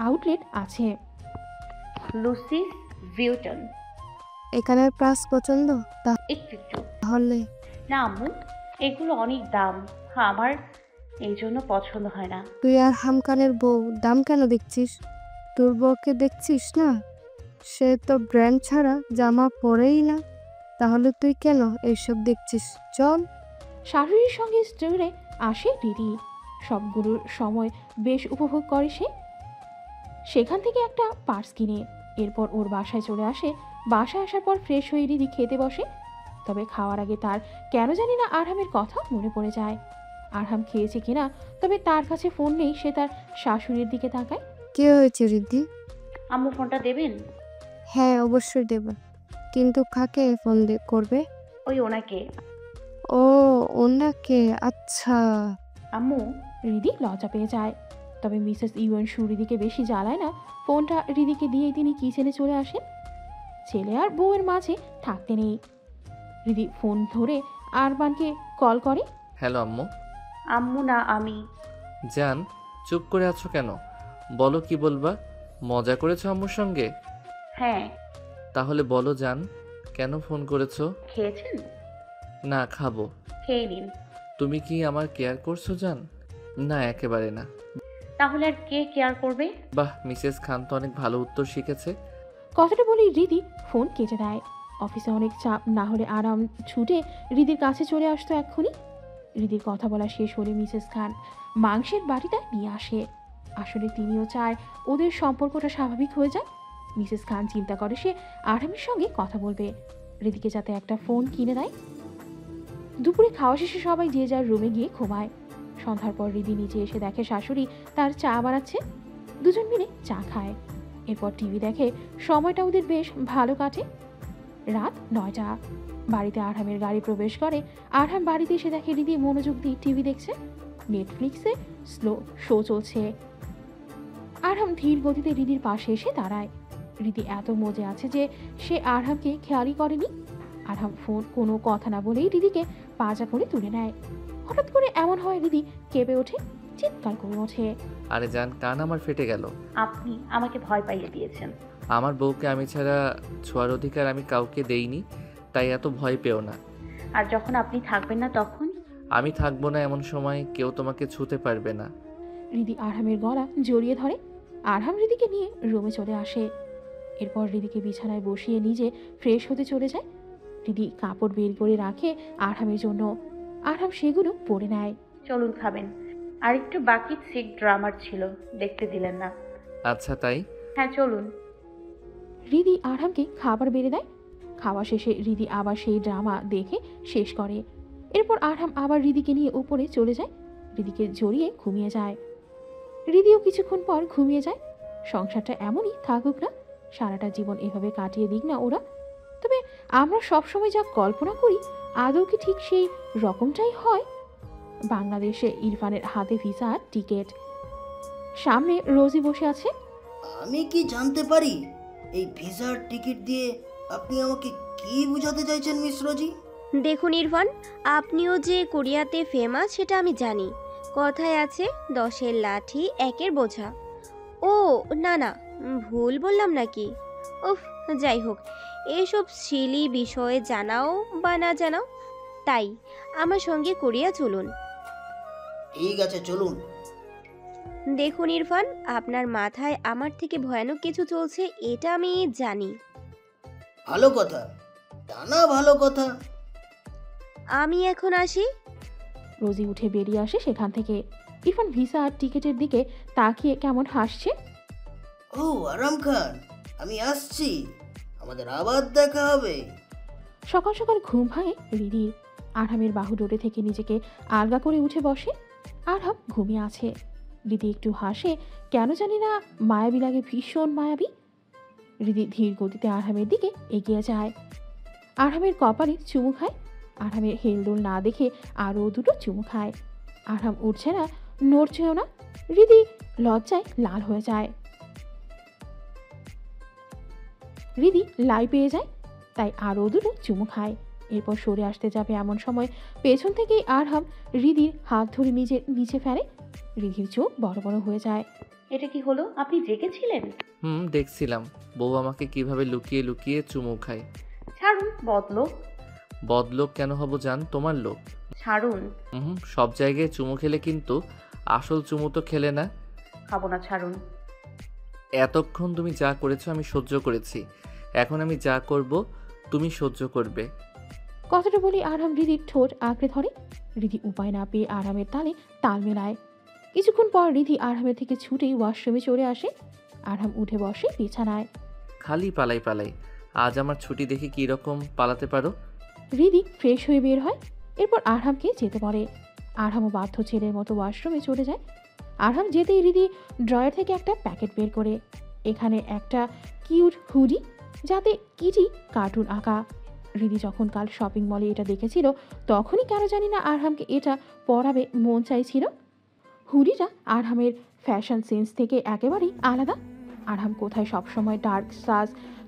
আউটলেট আছে। লুসিস ভিউটন। এখানের প্রাইস পছন্দ? একটু তাহলে না আম্মু, এগুলো অনেক দাম, আমার এই জন্য পছন্দ হয় না। তুই আর হামকানের বউ দাম কেন দেখছিস? তোর বউকে দেখছিস না? সে তো ব্র্যান্ড ছাড়া জামা পরেই না, তাহলে তুই কেন এইসব দেখছিস? চল। শাশুড়ির সঙ্গে স্টোরে আসে রিদি। সবগুলোর সময় বেশ উপভোগ করে সে। সেখান থেকে একটা পার্স কিনে এরপর ওর বাসায় চলে আসে। বাসায় আসার পর ফ্রেশ হয়ে রিদি খেতে বসে। তবে খাওয়ার আগে তার কেন জানি না আরহামের কথা মনে পড়ে যায়। আরহাম খেয়েছে কিনা, তবে তার কাছে ফোন নেই। সে তার শাশুড়ির দিকে তাকায়। কি হয়েছে রিদ্ধি? আম্মু ফোনটা দেবেন? হ্যাঁ, অবশ্যই দেব, কিন্তু কাকে ফোন করবে? ওই ওনাকে। ও, ওনাকে? আচ্ছা। আম্মু। রিদি লজ্জা পেয়ে যায়। তবে মিসেস ইউএনশু রিদিকে বেশি জ্বালায় না। ফোনটা রিদিকে দিয়েই তিনি কিচেনে চলে আসেন। ছেলে আর বউয়ের মাঝে থাকতে নেই। রিদি ফোন ধরে আরবানকে কল করে। হ্যালো আম্মু। আম্মু না, আমি। জান, চুপ করে আছো কেন? বলো, কি বলবা? মজা করেছো আম্মুর সঙ্গে? হ্যাঁ। তাহলে বলো জান, কেন ফোন করেছো? খেয়েছেন? না, খাবো। খেয়ে নিন। তুমি কি আমার কেয়ার করছো জান? না, একেবারে না। তাহলে আর কে কেয়ার করবে? বাহ, মিসেস খান তো অনেক ভালো উত্তর শিখেছে। কথাটা বলেই রিদি ফোন কেটে দেয়। অফিসে অনেক চাপ না হলে আরাম ছুটে রিদির কাছে চলে আসতো এক্ষুনি। রিদির কথা বলা শেষ হলে মিসেস খান মাংসের বাটিটা নিয়ে আসে। আসলে তিনিও চায় ওদের সম্পর্কটা স্বাভাবিক হয়ে যায়। মিসেস খান চিন্তা করে সে আরামের সঙ্গে কথা বলবে, রিদিকে যাতে একটা ফোন কিনে দেয়। দুপুরে খাওয়া শেষে সবাই যে যার রুমে গিয়ে ঘুমায়। সন্ধ্যার পর রিদি নিচে এসে দেখে শাশুড়ি তার চা বানাচ্ছে। দুজন মিলে চা খায়, এরপর টিভি দেখে। সময়টা ওদের বেশ ভালো কাটে। রাত 9টা। বাড়িতে আরহামের গাড়ি প্রবেশ করে। আরহাম বাড়িতে এসে দেখে রিদি মনোযোগ দিয়ে টিভি দেখছে। নেটফ্লিক্সে স্লো শো চলছে। আরহাম ধীর গতিতে রিদির পাশে এসে দাঁড়ায়। রিদি এত মজে আছে যে সে আরহামকে খেয়ালই করেনি। আরহাম ফোন কোনো কথা না বলেই রিদিকে পাজা করে তুলে নেয়। হঠাৎ করে এমন হয় রিদি কেঁপে ওঠে, চিৎকার করে ওঠে। আরে জান, কান আমার ফেটে গেল। আপনি আমাকে ভয় পাইয়ে দিয়েছেন। আমার বউকে আমি ছাড়া ছোঁয়ার অধিকার আমি কাউকে দেইনি, তাই এত ভয় পেও না। আর যখন আপনি থাকবেন না তখন? আমি থাকবো না এমন সময় কেউ তোমাকে ছুঁতে পারবে না। রিদি আরহামের গলা জড়িয়ে ধরে। আরহাম রিদিকে নিয়ে রুমে চলে আসে। এরপর রিদিকে বিছানায় বসিয়ে নিজে ফ্রেশ হতে চলে যায়। রিদি কাপড় বের করে রাখে আরহামের জন্য। আরহাম সেগুলো পরে নেয়। চলুন খাবেন। আর একটু বাকি সিক ড্রামার ছিল, দেখতে দিলেন না। আচ্ছা তাই? হ্যাঁ চলুন। রিদি আরহামকে খাবার বেড়ে দেয়। খাওয়া শেষে রিদি আবার সেই ড্রামা দেখে শেষ করে। এরপর আরহাম আবার রিদিকে নিয়ে উপরে চলে যায়। রিদিকে জড়িয়ে ঘুমিয়ে যায়। রিদিও কিছুক্ষণ পর ঘুমিয়ে যায়। সংসারটা এমনই থাকুক না, সারাটা জীবন এভাবে কাটিয়ে দিক না ওরা। তবে আমরা সবসময় যা কল্পনা করি আদৌ কি ঠিক সেই রকমটাই হয়? বাংলাদেশে ইরফানের হাতে ভিসা আর টিকিট। সামনে রোজি বসে আছে। আমি কি জানতে পারি এই ভিসার টিকিট দিয়ে আপনি আমাকে কি বোঝাতে চাইছেন মিস রোজি? দেখুন ইরফান, আপনিও যে কোরিয়াতে ফেমাস সেটা আমি জানি। কথায় আছে 10-এর লাঠি 1-এর বোঝা। ও না না, ভুল বললাম নাকি? উফ, যাই হোক, এসব সিলি বিষয়ে জানাও বা না জানাও, তাই আমার সঙ্গে কোরিয়া চলুন। ঠিক আছে, চলুন। দেখুন ইরফান, আপনার মাথায় আমার থেকে ভয়ানক কিছু চলছে, এটা আমি জানি। ভালো কথা, টানা ভালো কথা। আমি এখন আসি। রোজি উঠে বেরিয়ে আসে সেখান থেকে। ইরফান ভিসা আর টিকিটের দিকে তাকিয়ে কেমন হাসছে। ও আরাম খান, আমি আসছি, আমাদের আবার দেখা হবে। সকাল সকাল ঘুম ভাঙে রিদির। আরহামের বাহু ডোরে থেকে নিজেকে আলগা করে উঠে বসে। আরহাম ঘুমিয়ে আছে। রিদি একটু হাসে, কেন জানি না মায়াবী লাগে, ভীষণ মায়াবী। রিদি ধীর গতিতে আরহামের দিকে এগিয়ে যায়। আরহামের কপালে চুমু খায়। আরহামের হেলদোল না দেখে আরও দুটো চুমু খায়। আরহাম উঠছে না, নড়ছেও না। রিদি লজ্জায় লাল হয়ে যায়। রিদি লাই পেয়ে যায়, তাই আরও দুটো চুমু খায়। এরপর সরে আসতে যাবে এমন সময় পেছন থেকেই আরহাম রিদির হাত ধরে নিচে ফেলে। রিদির চোখ বড় বড় হয়ে যায়। এটা কি হলো? আপনি জেগেছিলেন? দেখছিলাম বউ আমাকে কিভাবে লুকিয়ে লুকিয়ে চুমু খায়। ছাড়ুন, বদলো। বদলোক কেন হব জান? তোমার লোক। ছাড়ুন। সব জায়গায় চুমু খেলে কিন্তু আসল চুমু তো খেলে না। খাবো না, ছাড়ুন। এতক্ষণ তুমি যা করেছো আমি সহ্য করেছি, এখন আমি যা করব তুমি সহ্য করবে। কথাটা বলে আরহাম রিদির ঠোঁট আঁকড়ে ধরে। রিদি উপায় না পেয়ে আরহামের তালে তাল মেলায়। কিছুক্ষণ পর রিদি আরহামের থেকে ছুটেই ওয়াশরুমে চলে আসে। আরহাম উঠে বসে বিছানায়। খালি পালাই পালাই, আজ আমার ছুটি দেখে কি রকম পালাতে পারো। রিদি ফ্রেশ হয়ে বের হয়। এরপর আরহামকে যেতে বলে। আরহামও বাধ্য ছেলের মতো ওয়াশরুমে চলে যায়। আরহাম যেতেই রিদি ড্রয়ার থেকে একটা প্যাকেট বের করে। এখানে একটা কিউট হুডি, যাতে কিটি কার্টুন আঁকা। রিদি যখন কাল শপিং মলে এটা দেখেছিল তখনই কেন জানি না আরহামকে এটা পরাবে মন চাইছিল। হুডিটা আরহামের ফ্যাশন সেন্স থেকে একেবারেই আলাদা। আরহাম কোথায় সবসময় ডার্ক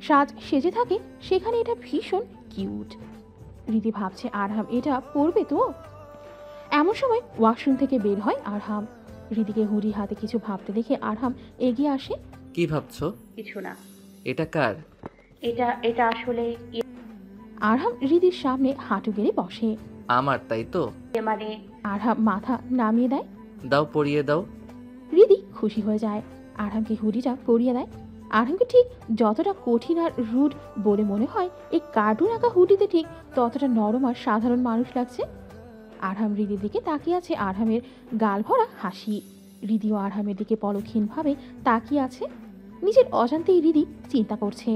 সাজ সেজে থাকে, সেখানে এটা ভীষণ কিউট। রিদি ভাবছে আরহাম এটা পরবে তো। এমন সময় ওয়াশরুম থেকে বের হয় আরহাম। রিদিকে হুডি হাতে কিছু ভাবতে দেখে আরহাম এগিয়ে আসে। কি ভাবছো? কিছু না। এটা কার? এটা আসলে আরহাম রিদির সামনে হাঁটু গেড়ে বসে। আমার, তাই তো? মানে আরহাম মাথা নামিয়ে দেয়। দাও, পরিয়ে দাও। রিদি খুশি হয়ে যায়, আরহামকে হুডিটা পরিয়ে দেয়। আরহামকে ঠিক যতটা কঠিন আর রুড বলে মনে হয়, এই কার্টুন আঁকা হুডিতে ঠিক ততটা নরম আর সাধারণ মানুষ লাগছে। আরহাম হৃদির দিকে তাকিয়ে আছে, আরহামের গাল ভরা হাসি। হৃদিও আরহামের দিকে পলকহীনভাবে তাকিয়ে আছে। নিজের অজান্তেই হৃদি চিন্তা করছে,